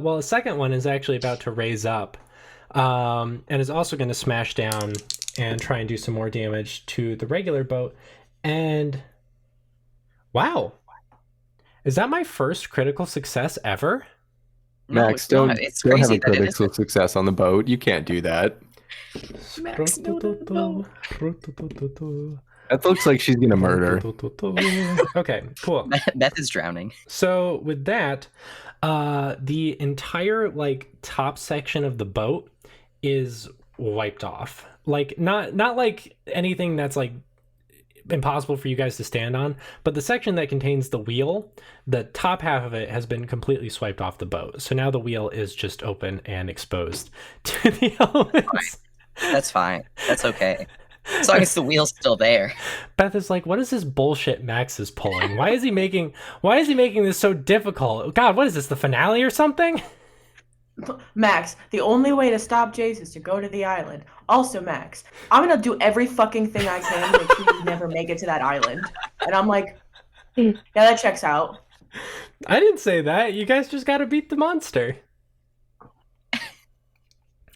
A: Well, the second one is actually about to raise up, and is also going to smash down and try and do some more damage to the regular boat. And wow, is that my first critical success ever?
B: No,
C: Max,
B: it's not.
C: don't
B: It's
C: have
B: crazy
C: a
B: that it
C: critical
B: isn't.
C: success on the boat. You can't do that.
B: Max, no.
C: That looks like she's gonna murder.
A: Okay, cool.
B: Beth is drowning.
A: So with that, the entire top section of the boat is wiped off. Like not like anything that's like impossible for you guys to stand on, but the section that contains the wheel, the top half of it has been completely swiped off the boat. So now the wheel is just open and exposed to the elements.
B: That's fine. That's okay. As long as the wheel's still there.
A: Beth is like, what is this bullshit Max is pulling? Why is he making this so difficult? God, what is this, the finale or something?
D: Max, the only way to stop Jace is to go to the island. Also, Max, I'm gonna do every fucking thing I can to make sure you never make it to that island. And I'm like, yeah, that checks out.
A: I didn't say that. You guys just gotta beat the monster.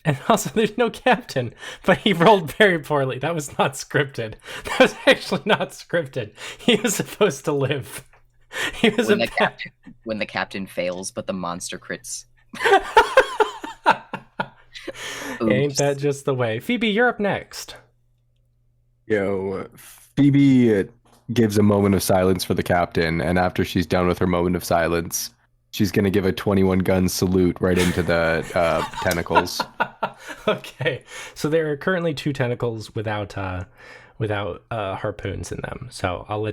A: And also, there's no captain, but he rolled very poorly. That was not scripted. That was actually not scripted. He was supposed to live. He was
B: When the captain fails, but the monster crits.
A: Ain't that just the way? Phoebe, you're up next.
C: Yo, Phoebe gives a moment of silence for the captain, and after she's done with her moment of silence, she's gonna give a 21 gun salute right into the tentacles.
A: Okay, so there are currently 2 tentacles without harpoons in them. So I'll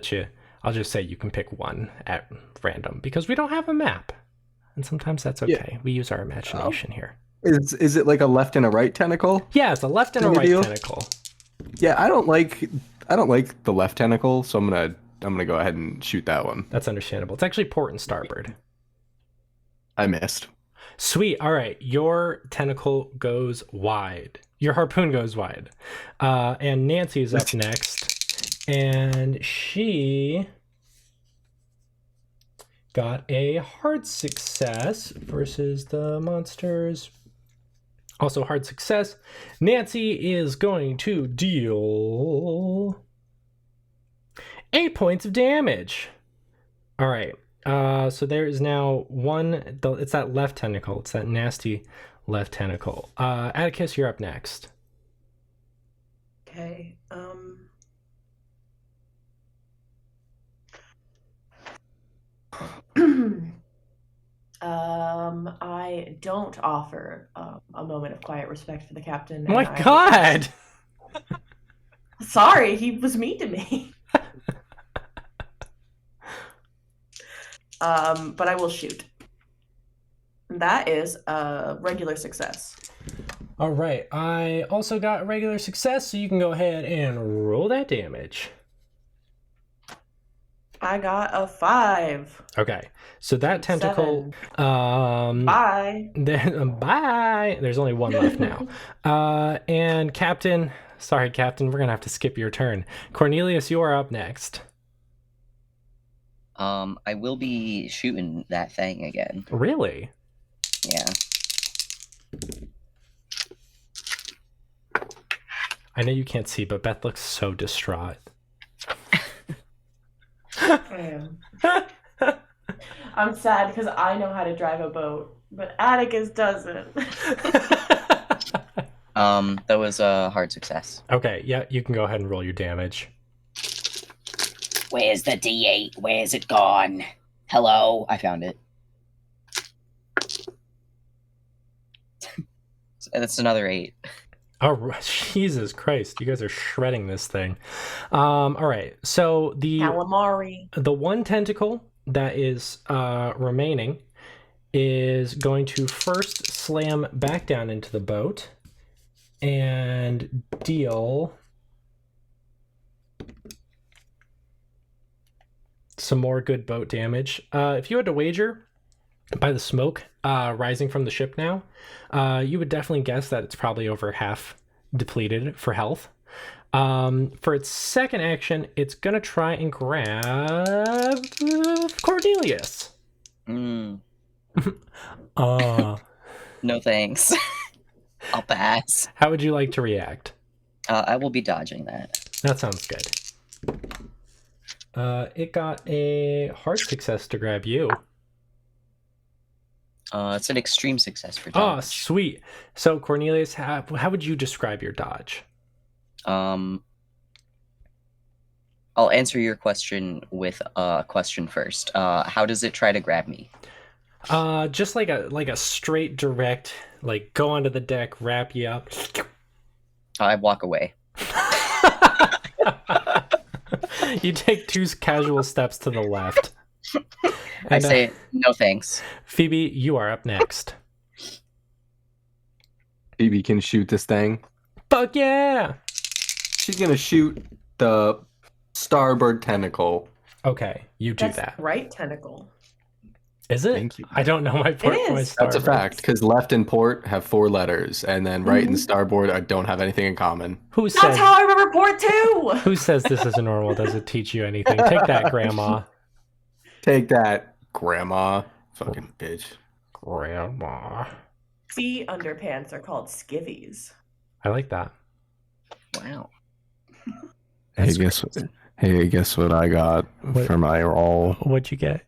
A: just say you can pick one at random because we don't have a map, and sometimes that's okay.
C: Yeah.
A: We use our imagination here.
C: Is it like a left and a right tentacle?
A: Yeah, it's a left and a right tentacle.
C: Yeah, I don't like the left tentacle, so I'm gonna go ahead and shoot that one.
A: That's understandable. It's actually port and starboard.
C: I missed.
A: Sweet. All right, your tentacle goes wide. Your harpoon goes wide. And Nancy is up next, and she got a hard success versus the monsters. Also hard success. Nancy is going to deal 8 points of damage. All right. So there is now one. It's that left tentacle. It's that nasty left tentacle. Atticus, you're up next.
D: Okay. I don't offer a moment of quiet respect for the captain.
A: Oh my
D: and
A: God!
D: Sorry, he was mean to me. But I will shoot. That is a regular success.
A: All right. I also got a regular success, so you can go ahead and roll that damage.
D: I got a 5.
A: Okay. So that tentacle.
D: 7. Bye.
A: Bye. There's only one left now. And Captain. Sorry, Captain. We're gonna have to skip your turn. Cornelius, you are up next.
B: I will be shooting that thing again.
A: Really?
B: Yeah.
A: I know you can't see, but Beth looks so distraught.
D: I am. I'm sad because I know how to drive a boat, but Atticus doesn't.
B: That was a hard success.
A: Okay, yeah, you can go ahead and roll your damage.
B: Where's the D8? Where's it gone? Hello? I found it. That's another 8.
A: Oh, Jesus Christ. You guys are shredding this thing. All right. So
D: Calamari.
A: the one tentacle that is remaining is going to first slam back down into the boat and deal some more good boat damage. If you had to wager by the smoke rising from the ship now, you would definitely guess that it's probably over half depleted for health. For its second action, it's going to try and grab Cornelius.
B: No
A: No
B: thanks. I'll pass.
A: How would you like to react?
B: I will be dodging that.
A: That sounds good. It got a hard success to grab you.
B: It's an extreme success for
A: Oh,
B: dodge.
A: sweet. So, Cornelius, how would you describe your dodge?
B: I'll answer your question with a question first. How does it try to grab me?
A: Just like a straight, direct, like go onto the deck, wrap you up.
B: I walk away.
A: You take 2 casual steps to the left.
B: I say, no thanks.
A: Phoebe, you are up next.
C: Phoebe can shoot this thing.
A: Fuck yeah!
C: She's gonna shoot the starboard tentacle.
A: Okay, you do
D: That's
A: that.
D: right tentacle.
A: Is it?
C: Thank you.
A: I don't know my port.
D: is.
A: My
C: That's a
A: starboard.
C: fact, because left and port have 4 letters, and then right and starboard don't have anything in common.
A: Who
D: That's
A: says?
D: how I remember port too.
A: Who says this isn't normal? Does it teach you anything? Take that, Grandma.
C: Take that, Grandma. Fucking bitch.
A: Grandma.
D: Sea underpants are called skivvies.
A: I like that.
B: Wow.
C: Hey, guess what I got
A: What?
C: for my roll?
A: What'd you get?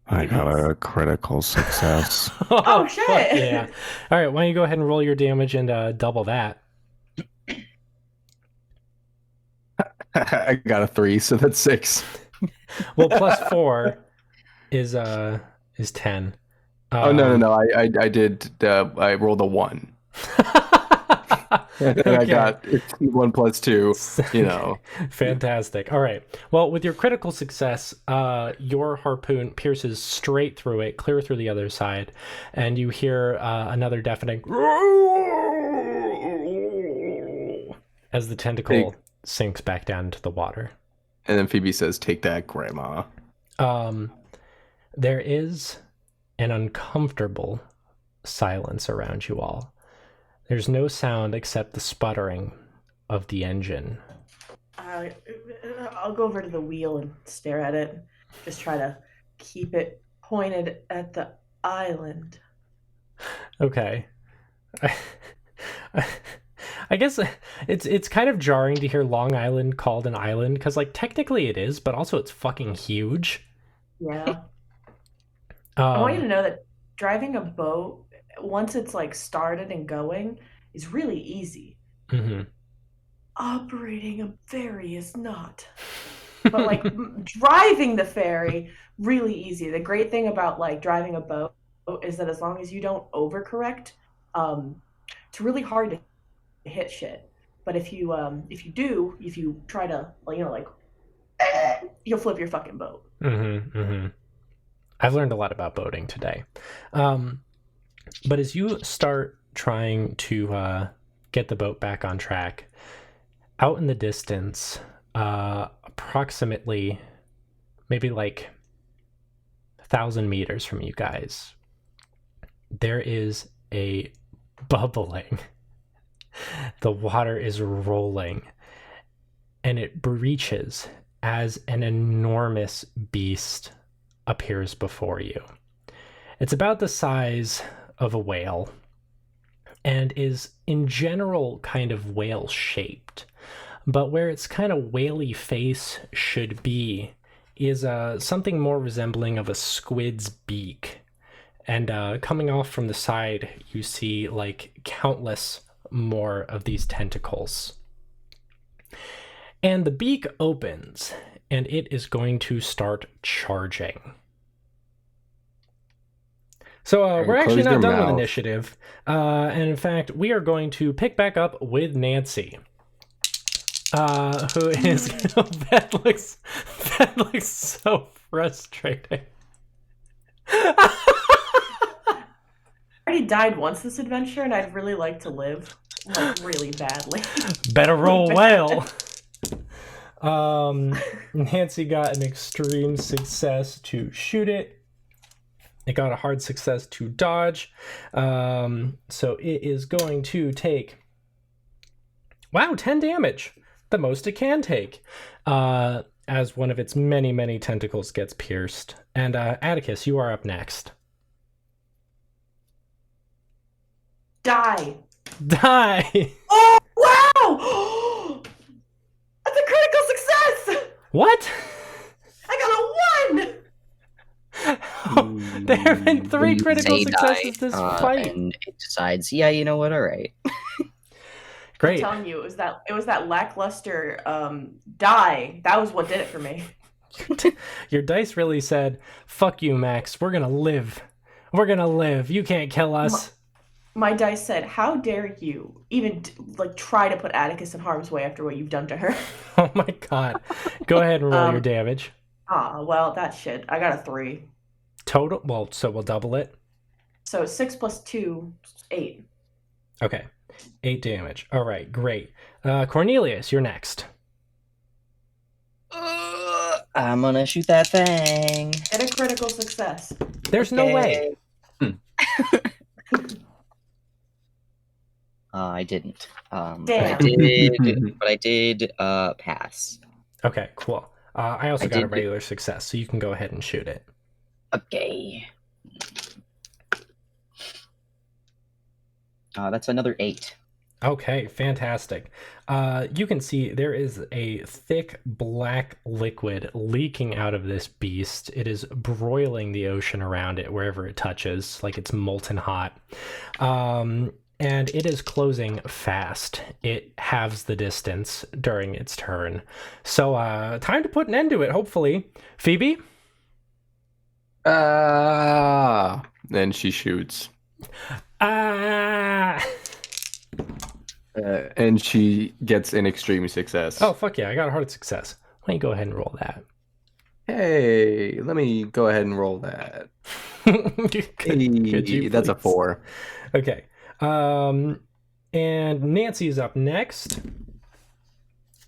C: I got a critical success.
D: Oh, shit.
A: fuck yeah. All right, why don't you go ahead and roll your damage and double that?
C: I got a 3, so that's 6.
A: Well, plus 4 is 10.
C: Oh no! I did. I rolled a 1. And I got 1 plus 2. You know.
A: Fantastic. All right. Well, with your critical success, your harpoon pierces straight through it, clear through the other side, and you hear another deafening as the tentacle sinks back down into the water.
C: And then Phoebe says, "Take that, Grandma."
A: There is an uncomfortable silence around you all. There's no sound except the sputtering of the engine.
D: I'll go over to the wheel and stare at it. Just try to keep it pointed at the island.
A: Okay. I guess it's kind of jarring to hear Long Island called an island, because like technically it is, but also it's fucking huge.
D: Yeah. I want you to know that driving a boat, once it's like started and going, is really easy.
A: Mm-hmm.
D: Operating a ferry is not. But like driving the ferry, really easy. The great thing about like driving a boat is that as long as you don't overcorrect, it's really hard to hit shit. But if you try to, you'll flip your fucking boat.
A: Mm-hmm. Mm-hmm. I've learned a lot about boating today. But as you start trying to get the boat back on track, out in the distance, approximately maybe like 1,000 meters from you guys, there is a bubbling. The water is rolling, and it breaches as an enormous beast appears before you. It's about the size of a whale and is in general kind of whale shaped. But where its kind of whaley face should be is something more resembling of a squid's beak. And coming off from the side, you see like countless more of these tentacles. And the beak opens, and it is going to start charging. So we're actually not done with initiative. And in fact, we are going to pick back up with Nancy. Who is... that looks so frustrating.
D: I already died once this adventure, and I'd really like to live, like, really badly.
A: Better roll well. Nancy got an extreme success to shoot it. It got a hard success to dodge. So it is going to take... Wow, 10 damage. The most it can take. As one of its many, many tentacles gets pierced. And Atticus, you are up next.
D: Die.
A: Die!
D: Oh, wow! That's a critical success!
A: What?
D: I got a 1!
A: There have been 3 critical successes this fight.
B: And it decides, yeah, you know what, alright.
A: Great.
D: I'm telling you, it was that lackluster die. That was what did it for me.
A: Your dice really said, fuck you, Max. We're gonna live. We're gonna live. You can't kill us.
D: My dice said, how dare you even try to put Atticus in harm's way after what you've done to her.
A: Oh my god. Go ahead and roll your damage.
D: Well, that shit. I got a 3.
A: Total? Well, so we'll double it.
D: So 6 plus 2, 8.
A: Okay. 8 damage. All right, great. Cornelius, you're next.
B: I'm gonna shoot that thing.
D: Get a critical success.
A: There's no way.
B: I didn't.
D: Damn.
B: But I did pass.
A: Okay, cool. I also got a regular success, so you can go ahead and shoot it.
B: Okay. That's another 8.
A: Okay, fantastic. You can see there is a thick black liquid leaking out of this beast. It is broiling the ocean around it wherever it touches, like it's molten hot. And it is closing fast. It halves the distance during its turn. So time to put an end to it, hopefully. Phoebe?
C: Then she shoots.
A: Ah!
C: And she gets an extreme success.
A: Oh, fuck yeah, I got a hard success. Why don't you go ahead and roll that?
C: Hey, let me go ahead and roll that.
A: Could you
C: that's a
A: please?
C: 4.
A: Okay. And Nancy's up next.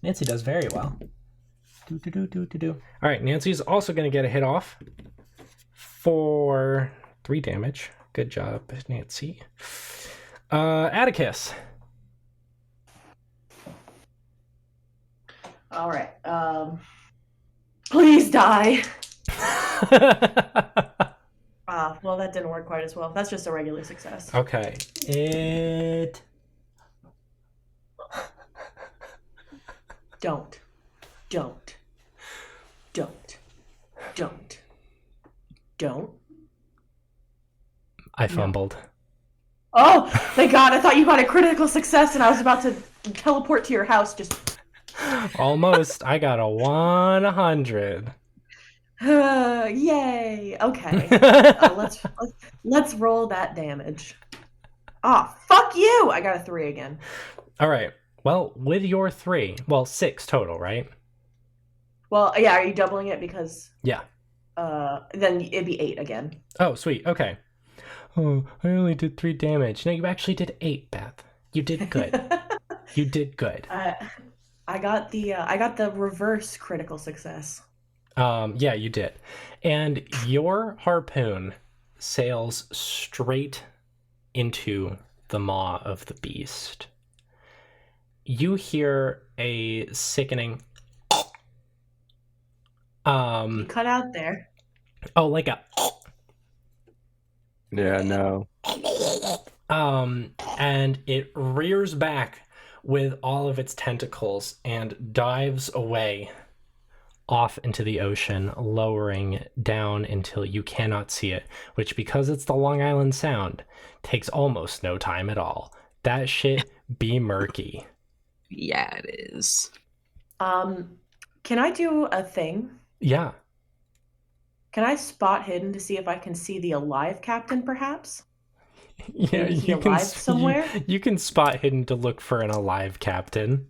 A: Nancy does very well. All right, Nancy's also going to get a hit off for 3 damage. Good job, Nancy. Atticus.
D: All right. Please die. Well, that didn't work quite as well. That's just a regular success.
A: Okay.
D: Don't.
A: I fumbled.
D: Oh, thank God. I thought you got a critical success and I was about to teleport to your house. Just
A: Almost. I got a 100.
D: Yay. Okay. Let's roll that damage. Fuck you. I got a 3 again.
A: All right. Well, with your 3, 6 total, right?
D: Well, yeah, are you doubling it because
A: Yeah.
D: then it'd be 8 again.
A: Oh, sweet. Okay. Oh, I only did 3 damage. No, you actually did 8, Beth. You did good. You did good.
D: I got the reverse critical success.
A: Yeah, you did. And your harpoon sails straight into the maw of the beast. You hear a sickening
D: Cut out there.
A: Oh, like a
C: Yeah, no.
A: and it rears back with all of its tentacles and dives away off into the ocean, lowering down until you cannot see it, which, because it's the Long Island Sound, takes almost no time at all. That shit be murky.
B: Yeah, it is.
D: Can I do a thing?
A: Yeah.
D: Can I spot hidden to see if I can see the alive captain, perhaps?
A: Yeah,
D: Maybe he alive somewhere?
A: You can spot hidden to look for an alive captain.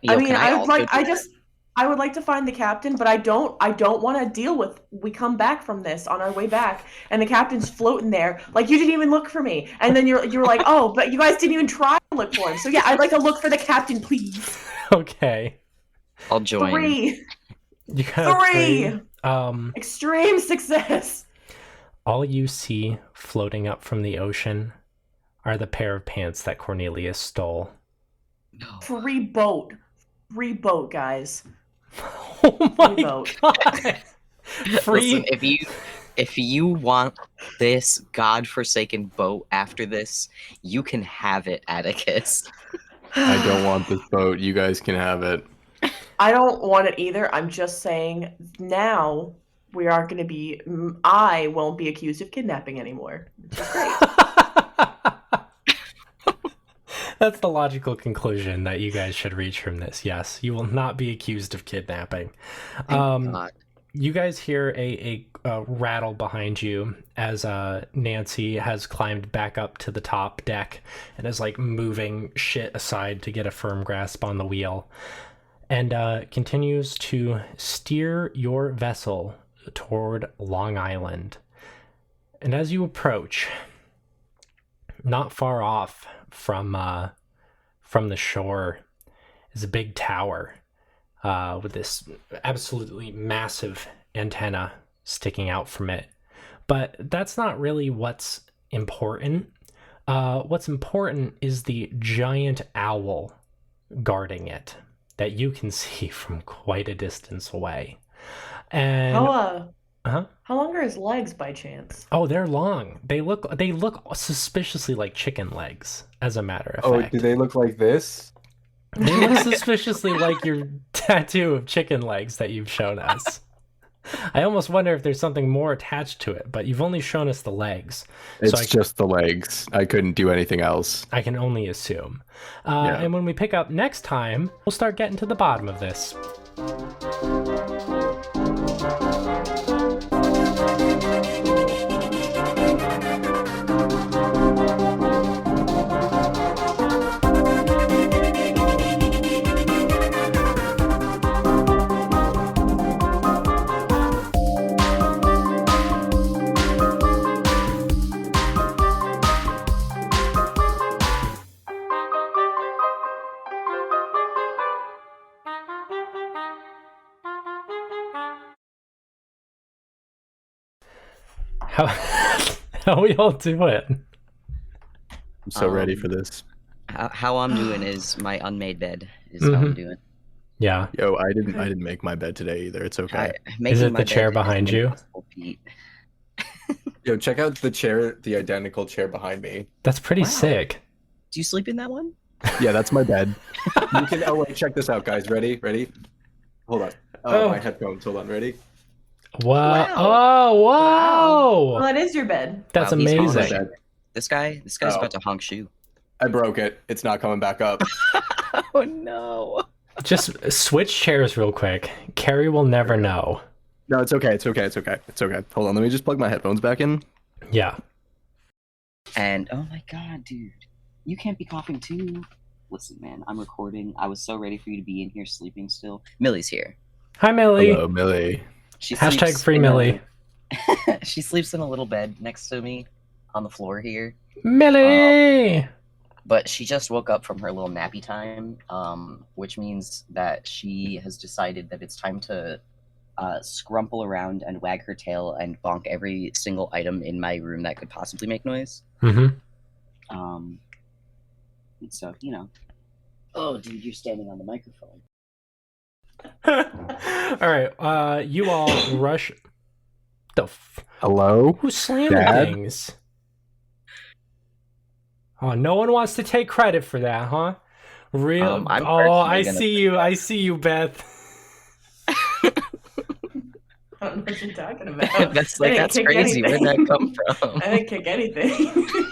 B: Yo, can I
D: would
B: also
D: like.
B: do
D: I
B: that?
D: just. I would like to find the captain, but I don't want to deal with. We come back from this on our way back, and the captain's floating there. Like, you didn't even look for me, and then you're like, oh, but you guys didn't even try to look for him. So yeah, I'd like to look for the captain, please.
A: Okay.
B: I'll join.
D: 3.
A: You got
D: 3.
A: 3.
D: Extreme success.
A: All you see floating up from the ocean are the pair of pants that Cornelius stole.
B: No.
D: Free boat, guys.
A: Oh my
D: Free boat.
A: god! Free.
B: Listen, if you want this godforsaken boat after this, you can have it, Atticus.
C: I don't want this boat. You guys can have it.
D: I don't want it either. I'm just saying now we aren't going to be. I won't be accused of kidnapping anymore, which is great.
A: That's the logical conclusion that you guys should reach from this. Yes, you will not be accused of kidnapping.
B: Thank God.
A: You guys hear a rattle behind you as Nancy has climbed back up to the top deck and is like moving shit aside to get a firm grasp on the wheel, and continues to steer your vessel toward Long Island. And as you approach, not far off from the shore is a big tower with this absolutely massive antenna sticking out from it. But that's not really what's important. What's important is the giant owl guarding it that you can see from quite a distance away. And
D: How long are his legs, by chance?
A: oh, they're long. They look suspiciously like chicken legs, as a matter of
C: Oh,
A: fact.
C: do they look like this?
A: They look suspiciously like your tattoo of chicken legs that you've shown us. I almost wonder if there's something more attached to it, but you've only shown us the legs.
C: It's just the legs. I couldn't do anything else.
A: I can only assume.
C: Yeah.
A: And when we pick up next time, we'll start getting to the bottom of this. How we all doing?
C: I'm so ready for this.
B: How I'm doing is my unmade bed is how I'm doing.
A: Yeah.
C: Yo, I didn't make my bed today either. It's okay.
A: Is it the chair behind you?
C: Yo, check out the chair, the identical chair behind me.
A: That's pretty
B: Wow.
A: sick.
B: Do you sleep in that one?
C: Yeah, that's my bed. You can. Oh wait, check this out, guys. Ready? Hold on. My headphones. Hold on. Ready?
A: Wow.
B: Wow.
A: Oh, wow.
D: Well, that is your bed.
A: That's
B: Wow, he's
C: My
A: amazing.
C: bed.
B: This guy's
C: Oh.
B: about to honk shoe.
C: I broke it. It's not coming back up.
B: Oh no.
A: Just switch chairs real quick. Carrie will never know.
C: No, it's okay. It's okay. Hold on. Let me just plug my headphones back in.
A: Yeah.
B: And oh my god, dude. You can't be coughing too. Listen, man, I'm recording. I was so ready for you to be in here sleeping still. Millie's here.
A: Hi, Millie.
C: Hello, Millie.
B: She
A: Hashtag
B: sleeps
A: free
B: in
A: Millie.
B: She sleeps in a little bed next to me on the floor here.
A: Millie.
B: But she just woke up from her little nappy time, which means that she has decided that it's time to scrumple around and wag her tail and bonk every single item in my room that could possibly make noise.
A: Mm-hmm.
B: And so, you know. Oh, dude, you're standing on the microphone.
A: All right. You all rush.
C: Hello?
A: Who's slamming
C: Dad?
A: things? Oh, no one wants to take credit for that, huh? Real.
B: I'm
A: I
B: personally gonna
A: see you. I see you, Beth.
D: I don't know what you're talking about.
B: That's
D: I didn't
B: that's
D: kick
B: crazy. Where'd that
D: anything.
B: come from?
D: I didn't kick anything.